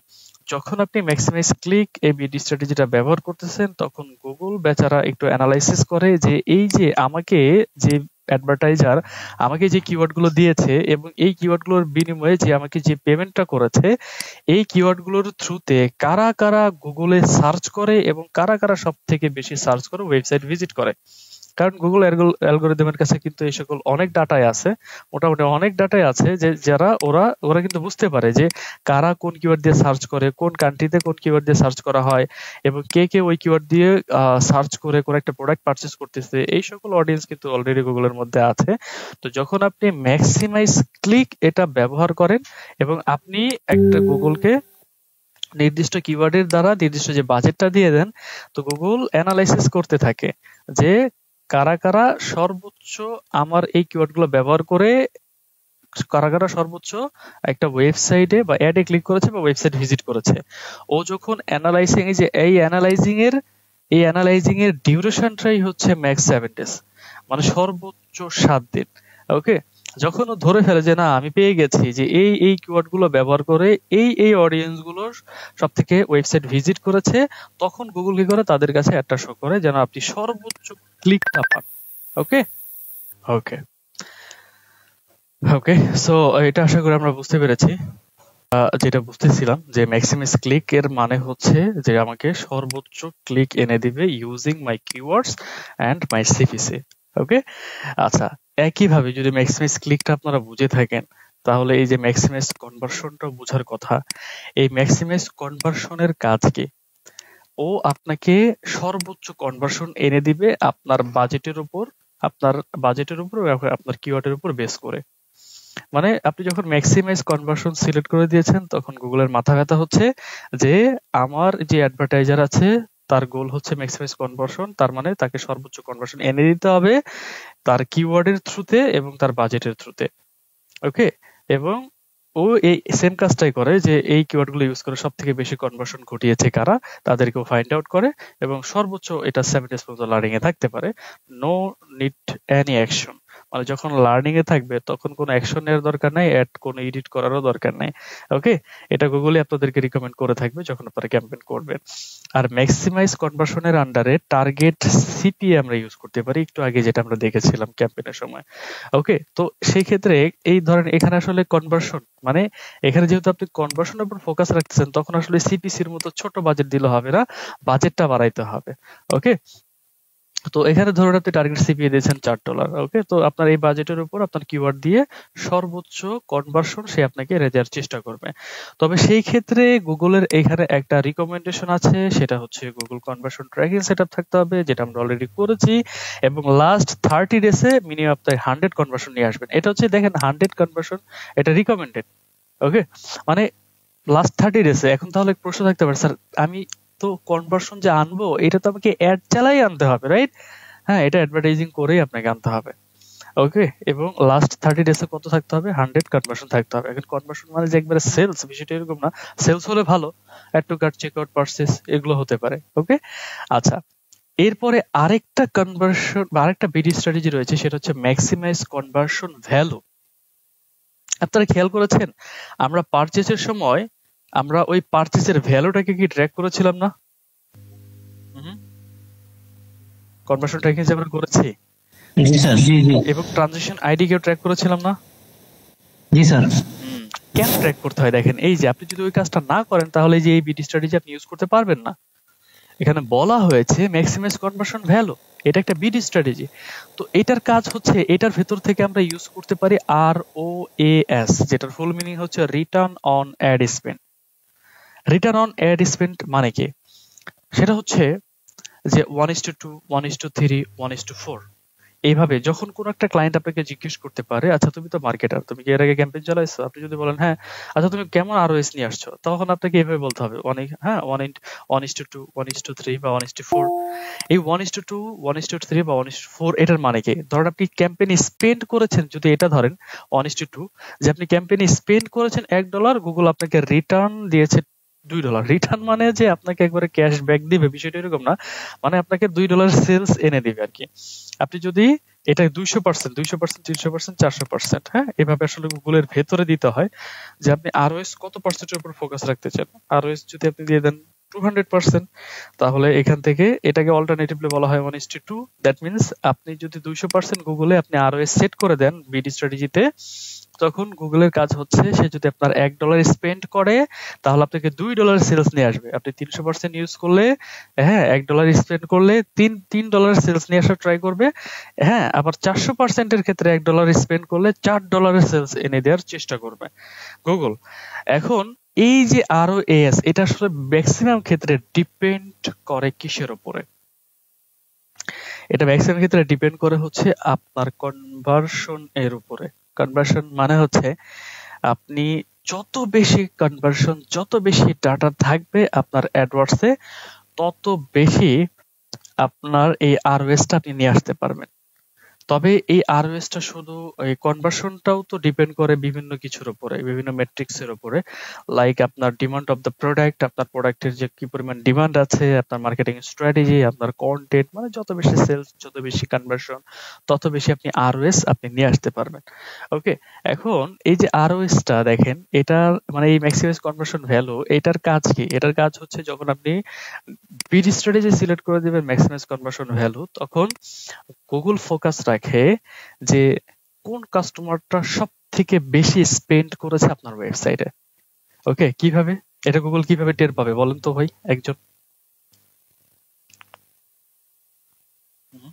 যখন আপনি ম্যাক্সিমাইজ ক্লিক এই বিডি স্ট্র্যাটেজিটা ব্যবহার করতেছেন তখন গুগল বেচারা একটু অ্যানালাইসিস করে যে এই যে আমাকে যে অ্যাডভার্টাইজার আমাকে যে কিওয়ার্ড গুলো দিয়েছে এবং এই কিওয়ার্ড গুলোর বিনিময়ে যে আমাকে যে পেমেন্টটা করেছে এই কিওয়ার্ড গুলোর থ্রুতে কারা কারা গুগলে সার্চ করে এবং কারা কারা সব থেকে বেশি সার্চ করে ওয়েবসাইট ভিজিট করে। কারণ গুগল অ্যালগরিদমের কাছে কিন্তু এই সকল অনেক ডাটাই আছে, মোটামুটি অনেক ডাটাই আছে যে যারা ওরা কিন্তু বুঝতে পারে যে কারা কোন কিওয়ার্ড দিয়ে সার্চ করে, কোন কান্ট্রিতে কোন কিওয়ার্ড দিয়ে সার্চ করা হয় এবং কে কে ওই কিওয়ার্ড দিয়ে সার্চ করে কোন একটা প্রোডাক্ট পারচেজ করতেছে। এই সকল অডিয়েন্স কিন্তু অলরেডি গুগলের মধ্যে আছে। তো যখন আপনি ম্যাক্সিমাইজ ক্লিক এটা ব্যবহার করেন এবং আপনি একটা গুগলকে নির্দিষ্ট কিওয়ার্ডের দ্বারা নির্দিষ্ট যে বাজেটটা দিয়ে দেন, তো গুগল অ্যানালাইসিস করতে থাকে যে কারা কারা সর্বোচ্চ আমার এই কিওয়ার্ড গুলো ব্যবহার করে কারা কারা সর্বোচ্চ একটা ওয়েবসাইটে বা অ্যাডে ক্লিক করেছে বা ওয়েবসাইট ভিজিট করেছে। ও যখন অ্যানালাইজিং যে এই অ্যানালাইজিং এর ডিউরেশনটাই হচ্ছে ম্যাক্স 7 ডেজ, মানে সর্বোচ্চ 7 দিন। ওকে, যখন ও ধরে ফেলে যে না আমি পেয়ে গেছি যে এই কিওয়ার্ড গুলো ব্যবহার করে এই অডিয়েন্স গুলো সব থেকে ওয়েবসাইট ভিজিট করেছে, তখন গুগল কি করে তাদের কাছে একটা শো করে যেন আপনি সর্বোচ্চ ক্লিকটা পান। ওকে ওকে ওকে সো এটা আশা করি আমরা বুঝতে পেরেছি। যেটা বুঝতেছিলাম যে ম্যাক্সিমাইজ ক্লিক এর মানে হচ্ছে যে আমাকে সর্বোচ্চ ক্লিক এনে দিবে using my keywords and my CPC. Okay, আচ্ছা, একইভাবে যদি ম্যাক্সিমাইজ ক্লিকটা আপনারা বুঝে থাকেন তাহলে এই যে ম্যাক্সিমাইজ কনভার্সনটা বোঝার কথা। এই ম্যাক্সিমাইজ কনভার্সনের কাজ কি? ও আপনাকে সর্বোচ্চ কনভার্সন এনে দিবে আপনার বাজেটের উপর আপনার কিওয়ার্ডের উপর বেস করে। মানে আপনি যখন ম্যাক্সিমাইজ কনভার্সন সিলেক্ট করে দিয়েছেন তখন গুগলের মাথা ব্যথা হচ্ছে যে আমার যে অ্যাডভার্টাইজার আছে তার গোল হচ্ছে ম্যাক্সিমাইজ কনভার্সন, তার মানে তাকে সর্বোচ্চ কনভার্সন এনে দিতে হবে তার কিওয়ার্ডের থ্রুতে এবং তার বাজেটের থ্রুতে। ওকে, এবং ও এই সেম কাজটাই করে যে এই কিওয়ার্ড গুলো ইউজ করে সব থেকে বেশি কনভার্সন ঘটিয়েছে কারা তাদেরকেও ফাইন্ড আউট করে এবং সর্বোচ্চ এটা 7 ডেজ পর্যন্ত লার্নিং এ থাকতে পারে। নো নিড এনি অ্যাকশন, মানে যখন লার্নিং এ থাকবে তখন কোনো অ্যাকশন নেওয়ার দরকার নাই, কোনো এডিট করারও দরকার নাই। ওকে, এটা গুগলে আপনাদেরকে রিকমেন্ড করে থাকবে যখন আপনারা ক্যাম্পেইন করবেন। আর ম্যাক্সিমাইজ কনভার্সনের আন্ডারে টার্গেট সিপিএ আমরা ইউজ করতে পারি, একটু আগে যেটা আমরা দেখেছিলাম ক্যাম্পেইনের সময়। ওকে, তো সেই ক্ষেত্রে এই ধরেন এখানে আসলে কনভার্সন মানে এখানে যেহেতু আপনি কনভার্সনের উপর ফোকাস রাখতেছেন তখন আসলে সিপিসির মতো ছোট বাজেট দিলে হবে না, বাজেটটা বাড়াইতে হবে। ওকে, তো এখানে ধরুন আপনি টার্গেট সিপিএ দিয়েছেন $4। ওকে, তো আপনার এই বাজেটের উপর আপনার কিওয়ার্ড দিয়ে সর্বোচ্চ কনভার্সন সে আপনাকে দেওয়ার চেষ্টা করবে। তবে সেই ক্ষেত্রে গুগলের এখানে একটা রিকমেন্ডেশন আছে, সেটা হচ্ছে গুগল কনভার্সন ট্র্যাকিং সেটআপ থাকতে হবে, যেটা আমরা অলরেডি করেছি, এবং লাস্ট 30 ডেজে মিনিমাম আপনি 100 কনভার্সন নিয়ে আসবেন। এটা হচ্ছে দেখেন 100 কনভার্সন, এটা রিকমেন্ডেড। ওকে, মানে লাস্ট 30 ডেজে। এখন তাহলে প্রশ্ন থাকতে পারে স্যার আমি তো কনভার্সন যে আনবো এটা তো আমাকে অ্যাড চালাই আনতে হবে, রাইট? হ্যাঁ, এটা অ্যাডভার্টাইজিং করেই আপনাকে আনতে হবে। ওকে, এবং লাস্ট 30 ডেজে কত থাকতে হবে? 100 কনভার্সন থাকতে হবে। এখন কনভার্সন মানে যে একবারে সেলস, বিষয়টা এরকম না। সেলস হলে ভালো, add to cart, check out, purchase এগুলো হতে পারে। ওকে, আচ্ছা, এরপরে আরেকটা কনভার্সন বা আরেকটা বিডি স্ট্র্যাটেজি রয়েছে, সেটা হচ্ছে ম্যাক্সিমাইজ কনভার্সন ভ্যালু। আপনারা খেয়াল করেছেন আমরা পারচেজের সময় আমরা ওই পারচেজের ভ্যালুটাকে কি ট্র্যাক করেছিলাম না? কনভার্সন ট্র্যাকিং যে আমরা করেছি, জি স্যার, জি জি, এবং ট্রানজিশন আইডি কেও ট্র্যাক করেছিলাম না? জি স্যার। কেন ট্র্যাক করতে হয় দেখেন, এই যে আপনি যদি ওই কাজটা না করেন তাহলে এই যে এই বিডি স্ট্র্যাটেজি আপনি ইউজ করতে পারবেন না। এখানে বলা হয়েছে ম্যাক্সিমাইজ কনভার্সন ভ্যালু, এটা একটা বিডি স্ট্র্যাটেজি। তো এটার কাজ হচ্ছে এটার ভেতর থেকে আমরা ইউজ করতে পারি ROAS, যেটার ফুল মিনিং হচ্ছে return on ad spend. Return on ad spend মানে কি? সেটা হচ্ছে যে 1:2, 1:3, 1:4 এইভাবে যখন কোন একটা ক্লায়েন্ট আপনাকে জিজ্ঞেস করতে পারে, আচ্ছা তুমি তো মার্কেটার, তুমি কি এর আগে ক্যাম্পেইন চালাইছো? আপনি যদি বলেন হ্যাঁ, আচ্ছা তুমি কেমন আরওএস নিয়ে আসছো, তখন আপনাকে এভাবে বলতে হবে অনেক, হ্যাঁ, 1:2, 1:3 বা 1:4। এই 1:2, 1:3 বা 1:4 এটার মানে কি? ধরেন আপনি ক্যাম্পেইনে স্পেন্ড করেছেন, যদি এটা ধরেন 1:2, যে আপনি ক্যাম্পেইনে স্পেন্ড করেছেন $1, গুগল আপনাকে রিটার্ন দিয়েছে $2। রিটার্ন মানে যে আপনাকে একবারে ক্যাশ ব্যাক দিবে, বিষয়টা এরকম না। মানে আপনাকে $2 সেলস এনে দিবে আর কি। আপনি যদি এটা 200%, 200%, 300%, 400%, হ্যাঁ, এভাবে আসলে গুগলের ভেতরে দিতে হয় যে আপনি আরওএস কত পার্সেন্টের উপর ফোকাস রাখতে চান। আরওএস যদি আপনি দিয়ে দেন 200%, তাহলে এখান থেকে এটাকে অল্টারনেটিভলি বলা হয় 1:2। দ্যাট মিনস আপনি যদি 200% গুগলে আপনি আরওএস সেট করে দেন বিডি স্ট্র্যাটেজিতে, তখন গুগলের কাজ হচ্ছে সে যদি আপনার $1 স্পেন্ড করে, তাহলে আপনাকে $2 সেলস নিয়ে আসবে। আপনি 300% ইউজ করলে, হ্যাঁ, $1 স্পেন্ড করলে $3 সেলস নিয়ে আসার ট্রাই করবে। হ্যাঁ, আবার 400% এর ক্ষেত্রে $1 স্পেন্ড করলে $4 সেলস এনে দেওয়ার চেষ্টা করবে গুগল। এখন এই যে ROAS, এটা আসলে ম্যাক্সিমাম ক্ষেত্রে ডিপেন্ড করে কিসের উপরে? এটা ম্যাক্সিমাম ক্ষেত্রে ডিপেন্ড করে হচ্ছে আপনার কনভার্সন এর উপরে। কনভার্সন মানে হচ্ছে আপনি যত বেশি কনভার্সন, যত বেশি ডাটা থাকবে আপনার অ্যাডওয়ার্ডসে, তত বেশি আপনার এই আরওএসটা আপনি নিয়ে আসতে পারবেন। তবে এই আরওএসটা শুধু এই কনভার্সনটাও তো ডিপেন্ড করে বিভিন্ন কিছুর উপরে, বিভিন্ন মেট্রিক্স এর উপরে। লাইক আপনার ডিমান্ড অফ দ্য প্রোডাক্ট, আপনার প্রোডাক্টের যে কি পরিমাণ ডিমান্ড আছে, আপনার মার্কেটিং স্ট্র্যাটেজি, আপনার কন্টেন্ট, মানে যত বেশি সেলস, যত বেশি কনভার্সন, তত বেশি আপনি আরওএস আপনি নিয়ে আসতে পারবেন। ওকে, এখন এই যে আরওএসটা দেখেন, এটার মানে এই ম্যাক্সিমাইজ কনভার্সন ভ্যালু, এটার কাজ কি? এটার কাজ হচ্ছে যখন আপনি বিড স্ট্র্যাটেজি সিলেক্ট করে দিবেন ম্যাক্সিমাইজ কনভার্সন ভ্যালু, তখন গুগল ফোকাস রাখে যে কোন কাস্টমারটা সব থেকে বেশি স্পেন্ড করেছে আপনার ওয়েবসাইটে। ওকে, কিভাবে এটা গুগল কিভাবে টের পাবে বলেন তো ভাই একজন? হুম।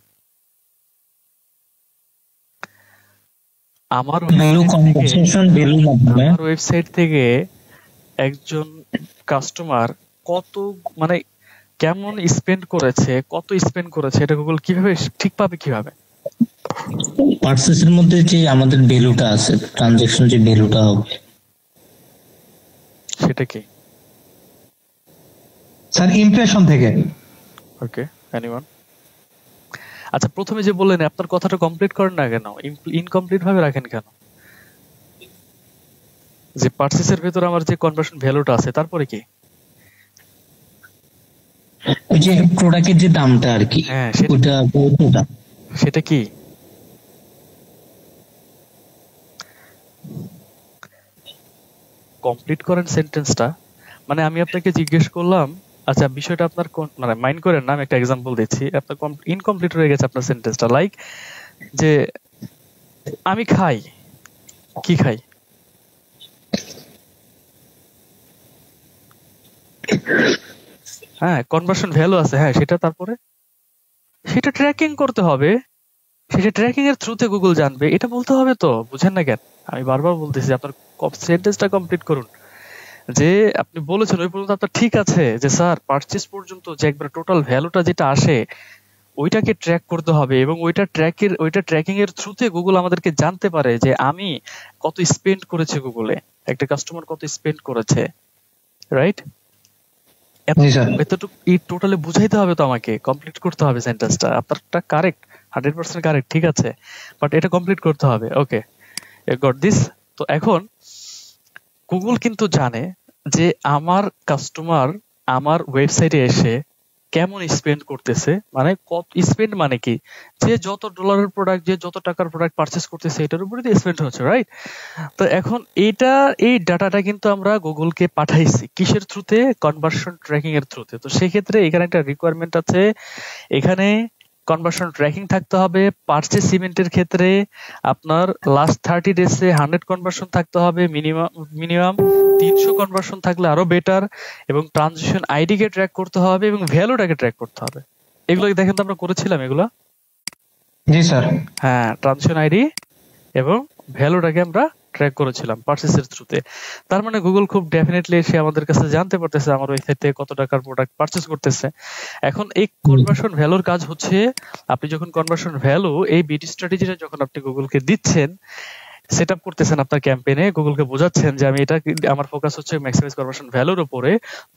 আমার ভ্যালু কনভারসেশন ভ্যালু মাধ্যমে আমার ওয়েবসাইট থেকে একজন কাস্টমার কত, মানে কেমন স্পেন্ড করেছে, কত স্পেন্ড করেছে, এটা গুগল কিভাবে ঠিক পাবে কিভাবে? পার্সেসের মধ্যে যে আমাদের ভ্যালুটা আছে, ট্রানজাকশন যে ভ্যালুটা হবে, সেটা কি? স্যার ইমপ্রেশন থেকে। ওকে, এনিওয়ান? আচ্ছা, প্রথমে যে বললেন আপনার কথাটা কমপ্লিট করেন না কেন, ইনকমপ্লিট ভাবে রাখেন কেন? যে পার্সেসের ভেতর আমার যে কনভার্সন ভ্যালুটা আছে, তারপরে কি? ওই যে প্রোডাক্টের যে দামটা আর কি, হ্যাঁ, ওটা সেটা কি? কমপ্লিট করেন সেন্টেন্সটা। মানে আমি আপনাকে জিজ্ঞেস করলাম, আচ্ছা বিষয়টা আপনার মানে মাইন্ড করেন না, আমি একটা এক্সাম্পল দিচ্ছি, আপনার ইনকমপ্লিট হয়ে গেছে আপনার সেন্টেন্সটা। লাইক যে আমি খাই, কি খাই? হ্যাঁ, কনভার্সন ভ্যালু আছে, হ্যাঁ, সেটা তারপরে সেটা ট্র্যাকিং করতে হবে, সেটা ট্র্যাকিং এর থ্রুতে গুগল জানবে, এটা বলতে হবে তো, বুঝেন না কেন? আমি বারবার বলতেছি আপনার সেন্টেন্সটা কমপ্লিট করুন। যে আপনি বলেছেন ওই পর্যন্ত আপনার ঠিক আছে, যে স্যার পারচেজ পর্যন্ত যে একবার টোটাল ভ্যালুটা যেটা আসে ওইটাকে ট্র্যাক করতে হবে, এবং ওইটা ট্র্যাকিং এর থ্রুতে গুগল আমাদেরকে জানতে পারে যে আমি কত স্পেন্ড করেছি গুগলে, একটা কাস্টমার কত স্পেন্ড করেছে, রাইট? এতটুকু এই টোটালে বুঝাইতে হবে তো, আমাকে কমপ্লিট করতে হবে সেন্টেন্সটা। আপনারটা কারেক্ট, 100% কারেক্ট, ঠিক আছে, বাট এটা কমপ্লিট করতে হবে। ওকে, গট দিস। তো এখন গুগল কিন্তু জানে যে আমার কাস্টমার আমার ওয়েবসাইটে এসে কেমন স্পেন্ড করতেছে, মানে কত স্পেন্ড মানে কি, যে যত ডলারের প্রোডাক্ট, যে যত টাকার প্রোডাক্ট পারচেস করতেছে এটার উপরে স্পেন্ড হচ্ছে, রাইট? তো এখন এই ডাটাটা কিন্তু আমরা গুগলকে পাঠাইছি কিসের থ্রুতে? কনভার্সন ট্র্যাকিং এর থ্রুতে। তো সেক্ষেত্রে এখানে একটা রিকোয়ারমেন্ট আছে, এখানে কনভার্সন ট্র্যাকিং থাকতে হবে। পারচেস ইভেন্টের ক্ষেত্রে আপনার লাস্ট 30 ডেজে 100 কনভার্সন থাকতে হবে, মিনিমাম 300 কনভার্সন থাকলে আরো বেটার, এবং ট্রানজিশন আইডি কে ট্র্যাক করতে হবে এবং ভ্যালুটাকে ট্র্যাক করতে হবে। এগুলো দেখেন তো আমরা করেছিলাম এগুলো। জি স্যার। হ্যাঁ, ট্রানজিশন আইডি এবং ভ্যালুটাকে আমরা ট্র্যাক করেছিলাম পারচেসের থ্রুতে। তার মানে গুগল খুব ডেফিনেটলি সে আমাদের কাছে জানতে পারতেছে আমার ওয়েবসাইট থেকে কত টাকার প্রোডাক্ট পারচেস করতেছে। এখন এই কনভার্সন ভ্যালুর কাজ হচ্ছে, আপনি যখন কনভার্সন ভ্যালু এই বিডি স্ট্র্যাটেজিটা যখন আপনি গুগলকে দিচ্ছেন, সেট আপ করতেছেন আপনার ক্যাম্পেইনে, গুগলকে বোঝাচ্ছেন যে আমি এটা, আমার ফোকাস হচ্ছে ম্যাক্সিমাইজ কনভার্সন ভ্যালুর উপরে।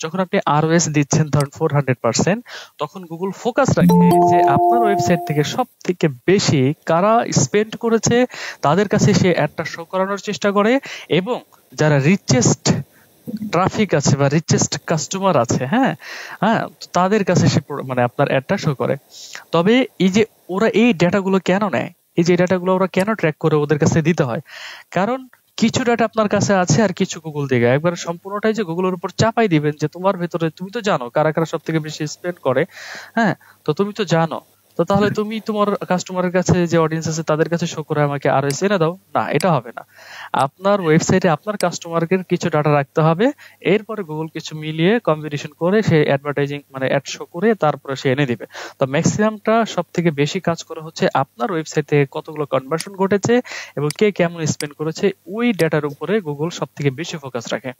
যখন আপনি আরওএস দিচ্ছেন ধরুন 400%, তখন গুগল ফোকাস রাখে যে আপনার ওয়েবসাইট থেকে সব থেকে বেশি কারা স্পেন্ড করেছে, তাদের কাছে সে অ্যাডটা শো করানোর চেষ্টা করে, এবং যারা রিচেস্ট ট্রাফিক আছে বা রিচেস্ট কাস্টমার আছে, হ্যাঁ হ্যাঁ, তো তাদের কাছে সে মানে আপনার অ্যাডটা শো করে। তবে এই যে ওরা এই ডেটাগুলো কেন নেয়, এই যে ডাটাগুলো ওরা কেন ট্র্যাক করে ওদের কাছে দিতে হয়, কারণ কিছু ডাটা আপনার কাছে আছে আর কিছু গুগল থেকে একবার সম্পূর্ণটাই যে গুগলের উপর চাপাই দিবেন যে তোমার ভেতরে, তুমি তো জানো কারা কারা সব থেকে বেশি স্পেন্ড করে, হ্যাঁ, তো তুমি তো জানো, তো তাহলে তুমি তোমার কাস্টমারের কাছে যে অডিয়েন্স আছে তাদের কাছে শো করে আমাকে আর এনে দাও, না এটা হবে না। আপনার ওয়েবসাইটে আপনার কাস্টমারকে কিছু ডাটা রাখতে হবে, এরপরে গুগল কিছু মিলিয়ে কম্বিনেশন করে সে অ্যাডভার্টাইজিং মানে অ্যাড শো করে তারপরে সে এনে দিবে। তো ম্যাক্সিমামটা সব থেকে বেশি কাজ করে হচ্ছে আপনার ওয়েবসাইটে কতগুলো কনভার্সন ঘটেছে এবং কে কেমন স্পেন্ড করেছে, ওই ডেটার উপরে গুগল সব থেকে বেশি ফোকাস রাখে।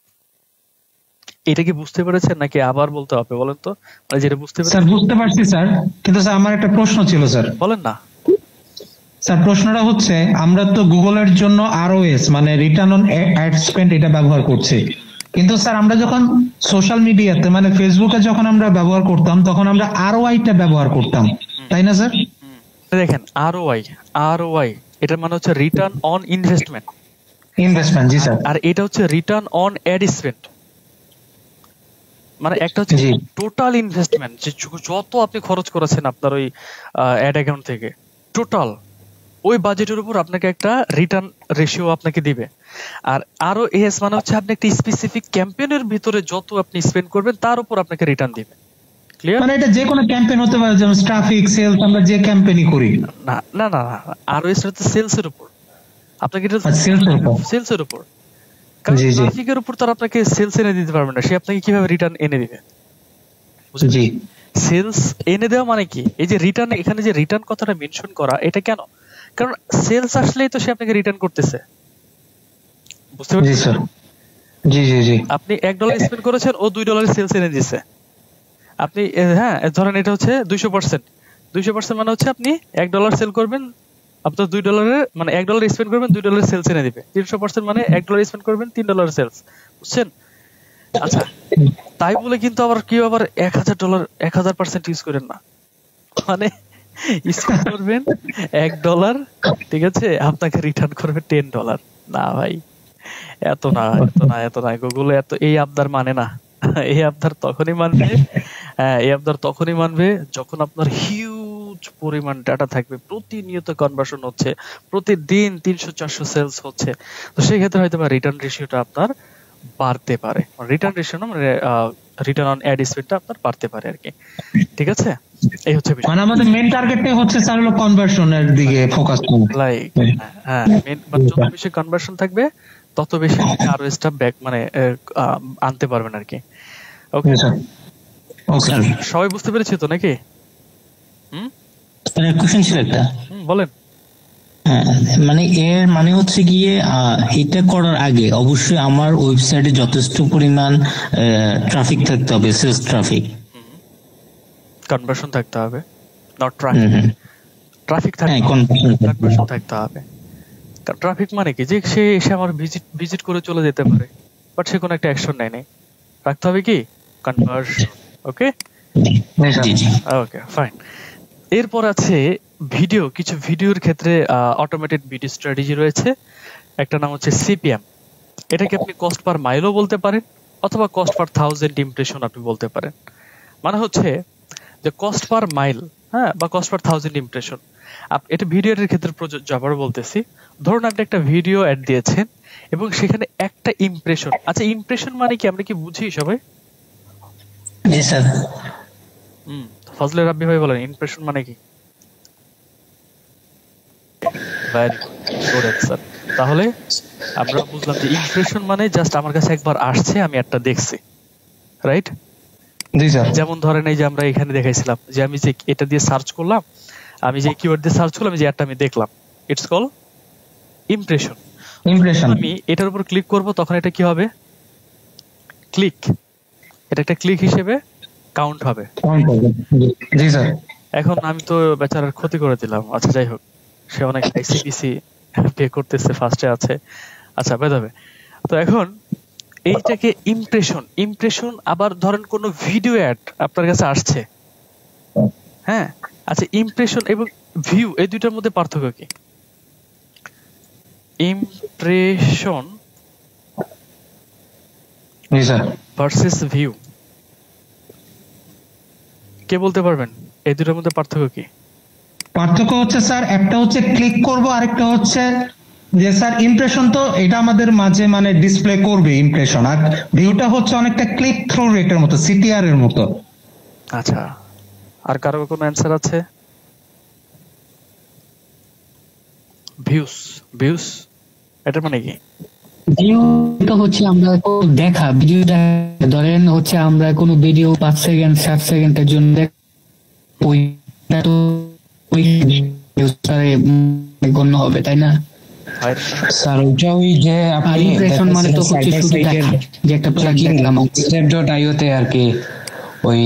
এটা কি বুঝতে পেরেছেন নাকি আবার বলতে হবে বলেন তো? মানে যেটা বুঝতে স্যার পেরেছেন বুঝতে পারছি স্যার, কিন্তু স্যার আমার একটা প্রশ্ন ছিল স্যার। বলেন না। স্যার প্রশ্নটা হচ্ছে, আমরা তো গুগলের জন্য আরওএস মানে রিটার্ন অন অ্যাড স্পেন্ড এটা ব্যবহার করছি, কিন্তু স্যার আমরা যখন সোশ্যাল মিডিয়াতে মানে ফেসবুকে যখন আমরা ব্যবহার করতাম তখন আমরা আরওআইটা ব্যবহার করতাম, তাই না স্যার? দেখেন আরওআই, আরওআই এটা মানে হচ্ছে রিটার্ন অন ইনভেস্টমেন্ট, ইনভেস্টমেন্ট, জি স্যার। আর এটা হচ্ছে রিটার্ন অন অ্যাড স্পেন্ড। মানে একটা হচ্ছে টোটাল ইনভেস্টমেন্ট, যে যত আপনি খরচ করেছেন আপনার ওই অ্যাড অ্যাকাউন্ট থেকে, টোটাল ওই বাজেটের উপর আপনাকে একটা রিটার্ন রেশিও আপনাকে দিবে। আর আরো এস মানে হচ্ছে আপনি একটা স্পেসিফিক ক্যাম্পেইনের ভিতরে যত আপনি স্পেন্ড করবেন তার উপর আপনাকে রিটার্ন দিবে। ক্লিয়ার? মানে এটা যে কোনো ক্যাম্পেইন হতে পারে, যেমন ট্রাফিক সেলস আমরা যে ক্যাম্পেইনই করি। না না না, আরো এস হচ্ছে সেলস এর উপর, আপনাকে এটা সেলস এর উপর, কারণ ট্রাফিকের উপর তার আপনাকে সেলস এনে দিতে পারবে না, সে আপনাকে কিভাবে রিটার্ন এনে দিবে? জি, সেলস এনে দেওয়া মানে কি, এই যে রিটার্ন, এখানে যে রিটার্ন কথাটা মেনশন করা, এটা কেন? কারণ সেলস আসলেই তো সে আপনাকে রিটার্ন করতেছে, বুঝতে পারছেন? জি জি জি, আপনি $1 স্পেন্ড করেছেন, ও $2 সেলস এনে দিয়েছে। আপনি হ্যাঁ ধরেন এটা হচ্ছে 200%, 200% মানে হচ্ছে আপনি $1 সেল করবেন, আপনার $2 মানে $1 স্পেন্ড করবেন, $2 সেলস এনে দিবে। 300% মানে $1 স্পেন্ড করবেন, $3 সেলস, বুঝছেন? আচ্ছা, তাই বলে কিন্তু আবার কেউ আবার $1000 1000% ইউজ করেন না, মানে স্পেন্ড করবেন $1, ঠিক আছে, আপনাকে রিটার্ন করবে $10। না ভাই, এত না এত না এত না, গুগল এত এই আবদার মানে না। এই আবদার তখনই মানবে, এই আবদার তখনই মানবে যখন আপনার হিউজ পরিমাণ ডাটা থাকবে, প্রতিনিয়ত কনভার্সন হচ্ছে, প্রতিদিন 300-400 সেলস হচ্ছে, তো সেই ক্ষেত্রে হয়তো বা রিটার্ন রেশিওটা আপনার বাড়তে পারে, রিটার্ন রেশিও না মানে রিটার্ন অন অ্যাড স্পেন্ডটা আপনার বাড়তে পারে আর কি। ঠিক আছে, এই হচ্ছে বিষয়। মানে আমাদের মেইন টার্গেটটাই হচ্ছে স্যার হলো কনভার্সনের দিকে ফোকাস করব। লাইক হ্যাঁ, মেইন যত বেশি কনভার্সন থাকবে তত বেশি আপনি আরো স্টাফ ব্যাক মানে আনতে পারবেন আর কি। ওকে স্যার, ওকে সবাই বুঝতে পেরেছে তো নাকি? স্যার কোশ্চেন ছিল একটা, বলেন। মানে এর মানে হচ্ছে গিয়ে এটা করার আগে অবশ্যই আমার ওয়েবসাইটে যথেষ্ট পরিমাণ ট্রাফিক থাকতে হবে, সেলস ট্রাফিক, কনভার্সন থাকতে হবে, নট ট্রাফিক। ট্রাফিক থাকতে হবে, কনভার্সন থাকতে হবে। ট্রাফিক মানে কি, যে সে এসে আমার ভিজিট করে চলে যেতে পারে, বাট সে কোনো একটা অ্যাকশন নেয়নি, রাখতে হবে কি কনভার্সন। ওকে ওকে ফাইন। এরপর আছে ভিডিও, কিছু ভিডিওর ক্ষেত্রে অটোমেটেড ভিডিও স্ট্র্যাটেজি রয়েছে, একটা নাম হচ্ছে সিপিএম। এটাকে আপনি কস্ট পার মাইলও বলতে পারেন অথবা কস্ট পার 1000 ইমপ্রেশন আপনি বলতে পারেন। মানে হচ্ছে যে কস্ট পার মাইল, হ্যাঁ, বা কস্ট পার 1000 ইমপ্রেশন, এটা ভিডিওর ক্ষেত্রে প্রযোজ্য। আবার বলতেছি, ধরুন আপনি একটা ভিডিও অ্যাড দিয়েছেন এবং সেখানে একটা ইমপ্রেশন, আচ্ছা ইমপ্রেশন মানে কি আমরা কি বুঝি সবাই? জি স্যার। ফজলে রাব্বি ভাই বলেন ইমপ্রেশন মানে কি? Very good answer. তাহলে আমরা বুঝলাম যে ইমপ্রেশন মানে জাস্ট আমার কাছে একবার আসছে, আমি একটা দেখছি, রাইট? জি স্যার। যেমন ধরেন এই যে আমরা এখানে দেখাইছিলাম যে আমি যে এটা দিয়ে সার্চ করলাম, আমি যে কিওয়ার্ড দিয়ে সার্চ করলাম, যে একটা আমি দেখলাম, ইটস কল ইমপ্রেশন। ইমপ্রেশন। আমি এটার উপর ক্লিক করব তখন এটা কি হবে? ক্লিক। এটা একটা ক্লিক হিসেবে কাউন্ট হবে। জি স্যার। এখন আমি তো বেচারার ক্ষতি করে দিলাম। আচ্ছা যাই হোক, সে অনেক আইসিপিসি পে করতেছে, ফার্স্টে আছে। আচ্ছা বেদাবে। তো এখন এইটাকে ইমপ্রেশন, ইমপ্রেশন আবার ধরেন কোনো ভিডিও অ্যাড আপনার কাছে আসছে, হ্যাঁ, আচ্ছা ইমপ্রেশন এবং ভিউ এই দুইটার মধ্যে পার্থক্য কি? ইমপ্রেশন ভার্সেস ভিউ, কে বলতে পারবেন এই দুটোর মধ্যে পার্থক্য কি? পার্থক্য হচ্ছে স্যার, একটা হচ্ছে ক্লিক করব, আরেকটা হচ্ছে যে স্যার ইমপ্রেশন তো এটা আমাদের মাঝে মানে ডিসপ্লে করবে ইমপ্রেশন, আর ভিউটা হচ্ছে অনেকটা ক্লিক থ্রু রেটের মতো, সিটিআর এর মতো। আচ্ছা, আর কারো কোনো অ্যানসার আছে? ভিউস, ভিউস এটা মানে কি? ভিউটা হচ্ছে আমরা দেখা ভিডিওটা, ধরেন হচ্ছে আমরা কোনো ভিডিও 5 সেকেন্ড 7 সেকেন্ডের জন্য ওইটা তো ওই ভিউসটারে গণ্য হবে, তাই না স্যার? ওইটা ওই যে আপনি ইমপ্রেশন মানে তো হচ্ছে শুধু দেখা, যে একটা প্লাগ দেখলাম step.io তে আর কি ওই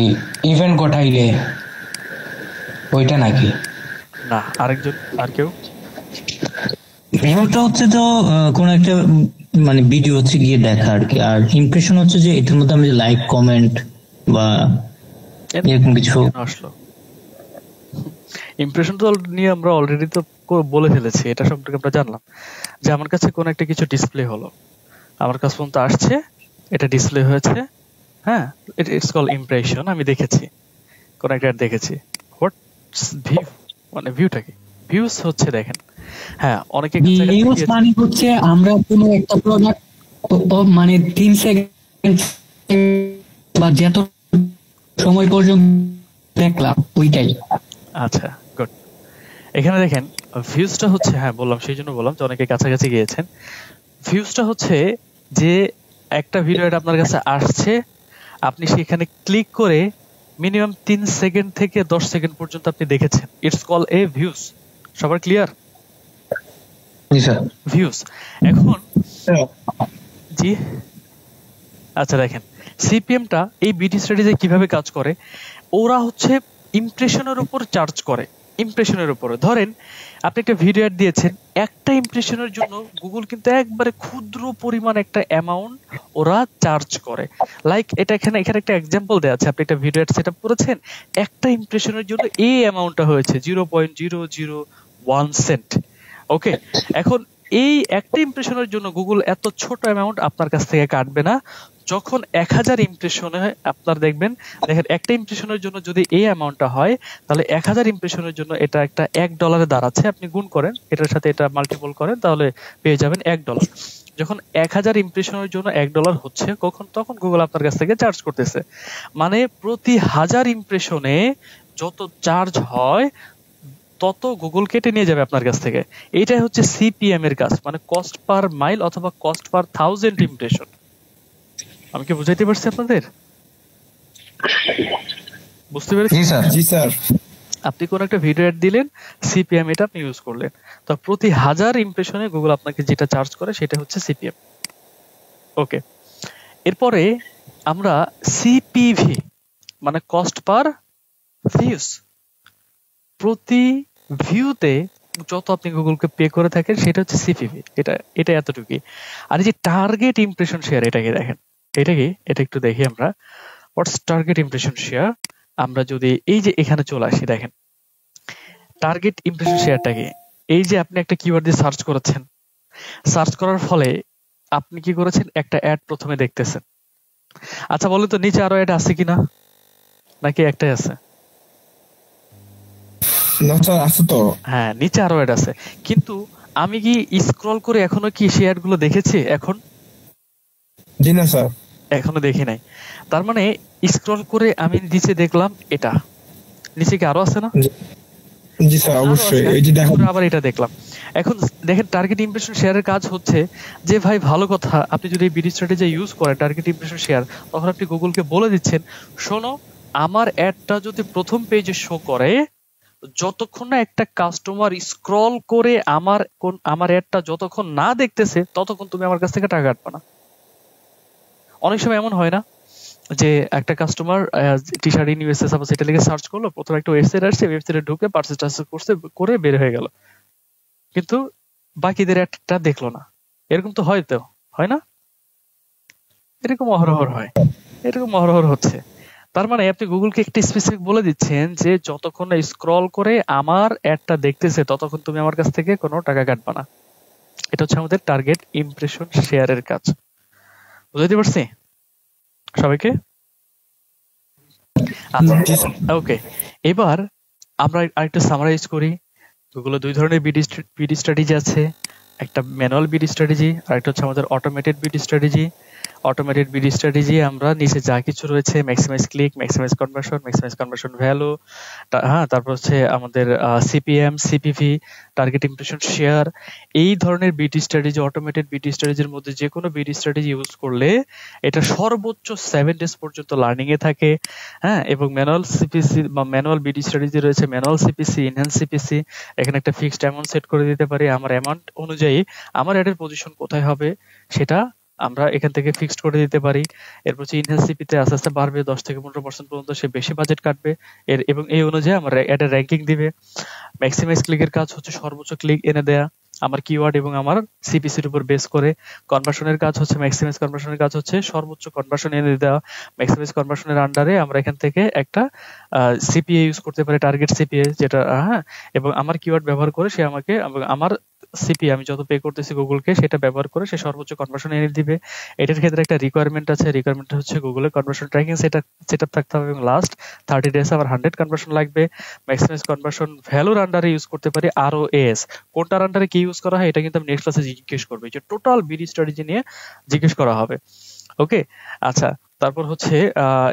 ইভেন্ট ঘটাইলে ওইটা নাকি? না, আরেকজন, আর কেউ? ভিউটা হচ্ছে তো কোন একটা মানে ভিডিও হচ্ছে গিয়ে দেখা আর কি, আর ইমপ্রেশন হচ্ছে যে এটার মধ্যে আমি লাইক কমেন্ট বা এরকম কিছু আসলো। ইমপ্রেশন তো নিয়ে আমরা অলরেডি তো বলে ফেলেছি, এটা সম্পর্কে আমরা জানলাম যে আমার কাছে কোন একটা কিছু ডিসপ্লে হলো, আমার কাছে পর্যন্ত আসছে, এটা ডিসপ্লে হয়েছে, হ্যাঁ, ইটস কল ইমপ্রেশন। আমি দেখেছি, কোন একটা দেখেছি। হোয়াটস ভিউ, মানে ভিউটা কি? ভিউস হচ্ছে দেখেন, হ্যাঁ, অনেকে ভিউস মানে হচ্ছে আমরা কোনো একটা প্রোডাক্ট মানে 3 সেকেন্ড বা যত সময় পর্যন্ত দেখলাম ওইটাই। আচ্ছা গুড। এখানে দেখেন ভিউজটা হচ্ছে, হ্যাঁ বললাম, সেই জন্য বললাম যে অনেকে কাছাকাছি গিয়েছেন। ভিউজটা হচ্ছে যে একটা ভিডিও আপনার কাছে আসছে, আপনি সেখানে ক্লিক করে মিনিমাম 3 সেকেন্ড থেকে 10 সেকেন্ড পর্যন্ত আপনি দেখেছেন, ইটস কল এ ভিউজ। সবার ক্লিয়ার? জি স্যার। ভিউজ। এখন জি, আচ্ছা দেখেন সিপিএমটা এই বিডি স্ট্র্যাটেজি কিভাবে কাজ করে। ওরা হচ্ছে ইমপ্রেশনের উপর চার্জ করে, ইমপ্রেশনের উপরে। ধরেন আপনি একটা ভিডিও অ্যাড দিয়েছেন, একটা ইমপ্রেশনের জন্য গুগল কিন্তু একবারে ক্ষুদ্র পরিমাণ একটা অ্যামাউন্ট ওরা চার্জ করে। লাইক এটা এখানে একটা এক্সাম্পল দেওয়া আছে, আপনি একটা ভিডিও অ্যাড সেটআপ করেছেন, একটা ইমপ্রেশনের জন্য এই অ্যামাউন্টটা হয়েছে 0.001 সেন্ট। ওকে, এখন এই একটা ইমপ্রেশনের জন্য গুগল এত ছোট অ্যামাউন্ট আপনার কাছ থেকে কাটবে না। যখন 1000 ইমপ্রেশনে আপনার দেখেন একটা ইমপ্রেশনের জন্য যদি এই অ্যামাউন্টটা হয়, তাহলে 1000 ইমপ্রেশনের জন্য এটা একটা $1 দাঁড়াচ্ছে। আপনি গুণ করেন, এটার সাথে এটা মাল্টিপল করেন, তাহলে পেয়ে যাবেন $1। যখন 1000 ইমপ্রেশনের জন্য $1 হচ্ছে, তখন গুগল আপনার কাছ থেকে চার্জ করতেছে। মানে প্রতি 1000 ইমপ্রেশনে যত চার্জ হয় তত গুগল কেটে নিয়ে যাবে আপনার কাছ থেকে। এইটাই হচ্ছে সিপিএম এর কাজ, মানে কস্ট পার মাইল অথবা কস্ট পার 1000 ইমপ্রেশন। আমি কি বুঝাইতে পারছি আপনাদের? বুঝতে পেরেছেন? জি স্যার। জি স্যার। আপনি কোন একটা ভিডিও অ্যাড দিলেন, সিপিএম এটা আপনি ইউজ করলেন, তো প্রতি 1000 ইমপ্রেশনে গুগল আপনাকে যেটা চার্জ করে সেটা হচ্ছে সিপিএম। ওকে, এরপরে আমরা সিপিভি মানে কস্ট পার ভিউজ, প্রতি ভিউতে যত আপনি গুগলকে পে করে থাকেন সেটা হচ্ছে সিপিভি। এটা এতটুকুই। আর এই যে টার্গেট ইমপ্রেশন শেয়ার, এটাকে দেখেন, এটা কি, এটা একটু দেখি আমরা। হোয়াটস টার্গেট ইমপ্রেশন শেয়ার? আমরা যদি এই যে এখানে চলে আসি, দেখেন টার্গেট ইমপ্রেশন শেয়ারটা কি। এই যে আপনি একটা কিওয়ার্ড দিয়ে সার্চ করেছেন, সার্চ করার ফলে আপনি কি করেছেন, একটা অ্যাড প্রথমে দেখতেছেন। আচ্ছা বলেন তো নিচে আরো অ্যাড আছে কিনা, নাকি একটাই আছে? না স্যার, আছে তো। হ্যাঁ, নিচে আরো অ্যাড আছে, কিন্তু আমি কি স্ক্রল করে এখনো কি সেই অ্যাড গুলো দেখেছি? এখন জি না স্যার, এখনো দেখি নাই। তার মানে স্ক্রল করে আমি নিচে দেখলাম, এটা নিচে কি আরো আছে না? জি স্যার অবশ্যই। এই যে দেখেন, আবার এটা দেখলাম। এখন দেখেন টার্গেট ইমপ্রেশন শেয়ারের কাজ হচ্ছে যে ভাই ভালো কথা, আপনি যদি বিডি স্ট্র্যাটেজি ইউজ করেন টার্গেট ইমপ্রেশন শেয়ার, তখন আপনি গুগলকে বলে দিচ্ছেন, শোনো আমার অ্যাডটা যদি প্রথম পেজে শো করে যতক্ষণ না একটা কাস্টমার স্ক্রল করে আমার অ্যাডটা যতক্ষণ না দেখতেছে ততক্ষণ তুমি আমার কাছ থেকে টাকা কাটবে না। অনেক সময় এমন হয় না যে একটা customer T shirt in USA suppose এটা লিখে সার্চ করলো, প্রথমে একটা ওয়েবসাইট আসছে, ওয়েবসাইটে ঢুকে পারচেজ করছে, করে বের হয়ে গেল, কিন্তু বাকিদের অ্যাডটা দেখলো না। এরকম তো হয় না? এরকম অহরহ হয়, এরকম অহরহ হচ্ছে। তার মানে আপনি গুগলকে একটি স্পেসিফিক বলে দিচ্ছেন যে যতক্ষণ না স্ক্রল করে আমার অ্যাডটা দেখতেছে ততক্ষণ তুমি আমার কাছ থেকে কোনো টাকা কাটবে না। এটা হচ্ছে আমাদের টার্গেট ইমপ্রেশন শেয়ারের কাজ। বুঝতে পারছি সবাইকে? আচ্ছা, ওকে, এবার আমরা আরেকটু সামারাইজ করি। গুগলে 2 ধরনের বিডি স্ট্র্যাটেজি আছে, একটা ম্যানুয়াল বিডি স্ট্র্যাটেজি আর একটা হচ্ছে আমাদের automated bid strategy. Automated bid strategy আমরা নিচে যা কিছু রয়েছে maximize click, maximize conversion value, হ্যাঁ, তারপর হচ্ছে আমাদের CPM, CPV, target impression share, এই ধরনের বিডি স্ট্র্যাটেজি, অটোমেটেড বিডি স্ট্র্যাটেজির মধ্যে যে কোনো বিডি স্ট্র্যাটেজি ইউজ করলে এটা সর্বোচ্চ 7 ডেজ পর্যন্ত লার্নিং এ থাকে। হ্যাঁ, এবং ম্যানুয়াল সিপিসি বা ম্যানুয়াল বিডি স্ট্র্যাটেজি রয়েছে, ম্যানুয়াল সিপিসি, ইনহ্যান্স সিপিসি। এখানে একটা ফিক্সড অ্যামাউন্ট সেট করে দিতে পারি, আমার অ্যামাউন্ট অনুযায়ী আমার অ্যাডের পজিশন কোথায় হবে সেটা আমরা এখান থেকে ফিক্সড করে দিতে পারি। এরপর হচ্ছে ইনহ্যান্স সিপিতে আস্তে আস্তে বাড়বে, 10 থেকে 15% পর্যন্ত সে বেশি বাজেট কাটবে এবং এই অনুযায়ী আমার অ্যাডের র্যাঙ্কিং দিবে। ম্যাক্সিমাইজ ক্লিকের কাজ হচ্ছে সর্বোচ্চ ক্লিক এনে দেয়া আমার কিওয়ার্ড এবং আমার সিপিসির উপর বেস করে। কনভার্সনের কাজ হচ্ছে ম্যাক্সিমাইজ কনভার্সনের কাজ হচ্ছে সর্বোচ্চ কনভার্সন এনে দেওয়া। ম্যাক্সিমাইজ কনভার্সনের আন্ডারে আমরা এখান থেকে একটা সিপিএ ইউজ করতে পারি, টার্গেট সিপিএ, যেটা হ্যাঁ, এবং আমার কিওয়ার্ড ব্যবহার করে সে আমাকে আমার সিপিএ আমি যত পে করতেছি গুগলকে সেটা ব্যবহার করে সে সর্বোচ্চ কনভার্সন এনে দিবে। এটার ক্ষেত্রে একটা রিকোয়ারমেন্ট আছে, রিকোয়ারমেন্ট হচ্ছে গুগলের কনভার্সন ট্র্যাকিং সেটআপ থাকতে হবে এবং লাস্ট 30 ডেজ আমার 100 কনভার্সন লাগবে। ম্যাক্সিমাইজ কনভার্সন ভ্যালুর আন্ডারে ইউজ করতে পারি আরওএস। কোনটার আন্ডারে কি ইউজ করা হয় এটা কিন্তু আমি নেক্সট ক্লাসে জিজ্ঞেস করব, যে টোটাল বিডি স্ট্র্যাটেজি নিয়ে জিজ্ঞেস করা হবে। ওকে, আচ্ছা, তারপর হচ্ছে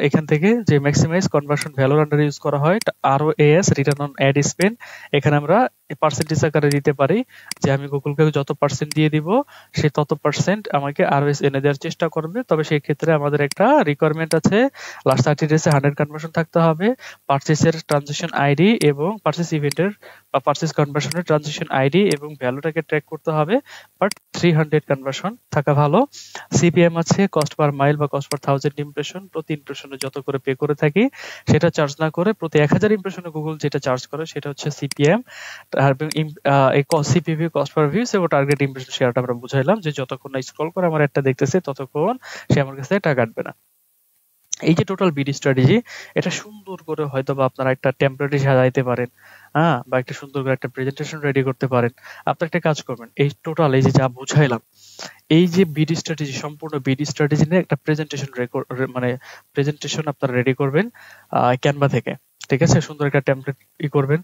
এখান থেকে যে ম্যাক্সিমাইজ কনভার্সন ভ্যালুর আন্ডারে ইউজ করা হয় ROS, return on ad spend. এখানে আমরা পার্সেন্টেজ আকারে দিতে পারি যে আমি গুগলকে যত পার্সেন্ট দিয়ে দিব সে তত পার্সেন্ট আমাকে আরওএস এনে দেওয়ার চেষ্টা করবে। তবে সেই ক্ষেত্রে আমাদের একটা রিকোয়ারমেন্ট আছে, লাস্ট 30 ডেজে 100 কনভার্সন থাকতে হবে, পারচেজের ট্রানজাকশন আইডি এবং পারচেজ ইভেন্টের বা পারচেজ কনভার্সনের ট্রানজাকশন আইডি এবং ভ্যালুটাকে ট্র্যাক করতে হবে, বাট 300 কনভার্সন থাকা ভালো। সিপিএম আছে, কস্ট পার মাইল বা কস্ট পার 1000 ইমপ্রেশন, প্রতি ইমপ্রেশনে যত করে পে করে থাকি সেটা চার্জ না করে প্রতি 1000 ইমপ্রেশনে গুগল যেটা চার্জ করে সেটা হচ্ছে CPM. CPV, cost per views এবং টার্গেট ইমপ্রেশন শেয়ারটা আমরা বুঝাইলাম যে যতক্ষণ না স্ক্রল করে আমার একটা দেখতেছে ততক্ষণ সে আমার কাছে টাকা কাটবে না। এই যে টোটাল বিডি স্ট্র্যাটেজি, এটা সুন্দর করে হয়তো বা আপনারা একটা টেমপ্লেটে সাজাইতে পারেন, হ্যাঁ, বা একটা সুন্দর করে একটা প্রেজেন্টেশন রেডি করতে পারেন। আপনারা একটা কাজ করবেন, এই টোটাল এই যে যা বুঝাইলাম, এই যে বিডি স্ট্র্যাটেজি, সম্পূর্ণ বিডি স্ট্র্যাটেজি নিয়ে একটা প্রেজেন্টেশন আপনারা রেডি করবেন ক্যানভা থেকে, ঠিক আছে? সুন্দর একটা টেমপ্লেট করবেন,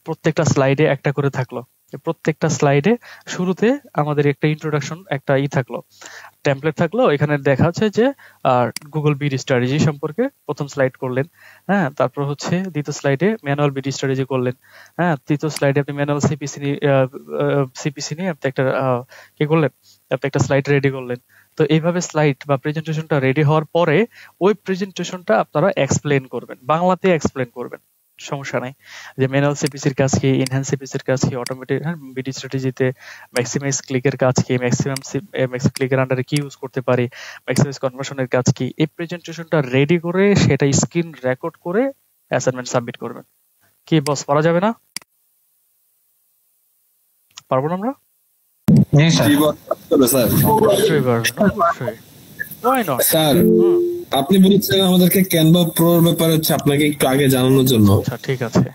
প্রত্যেকটা স্লাইডে একটা করে থাকলো, প্রত্যেকটা স্লাইডে শুরুতে আমাদের একটা ইন্ট্রোডাকশন, একটা থাকলো, টেমপ্লেট থাকলো, এখানে দেখা যাচ্ছে যে গুগল বিডি স্ট্র্যাটেজি সম্পর্কে প্রথম স্লাইড করলেন, হ্যাঁ, তারপর হচ্ছে দ্বিতীয় স্লাইডে ম্যানুয়াল বিডি স্ট্র্যাটেজি করলেন, হ্যাঁ, তৃতীয় স্লাইডে আপনি ম্যানুয়াল সিপিসি নিয়ে আপনি একটা কি করলেন, আপনি একটা স্লাইড রেডি করলেন। তো এইভাবে স্লাইড বা প্রেজেন্টেশনটা রেডি হওয়ার পরে ওই প্রেজেন্টেশনটা আপনারা এক্সপ্লেন করবেন, বাংলাতে এক্সপ্লেন করবেন, সমস্যা নাই, যে ম্যানুয়াল সিপিসির কাজ কি, এনহ্যান্স সিপিসির কাজ কি, অটোমেটেড বিডি স্ট্র্যাটেজিতে ম্যাক্সিমাইজ ক্লিকের কাজ কি, ম্যাক্সিমাম ক্লিকের আন্ডারে কি ইউজ করতে পারি, ম্যাক্সিমাইজ কনভার্সনের কাজ কি। এই প্রেজেন্টেশনটা রেডি করে সেটা স্ক্রিন রেকর্ড করে অ্যাসাইনমেন্ট সাবমিট করবেন। কি বস, পারা যাবে না? পারবো না আমরা? জি স্যার। অবশ্যই পারবেন, অবশ্যই। Why not? স্যার, আপনি বলছেন আমাদেরকে ক্যানভা প্রোর ব্যাপারে হচ্ছে আপনাকে একটু আগে জানানোর জন্য। আচ্ছা, ঠিক আছে।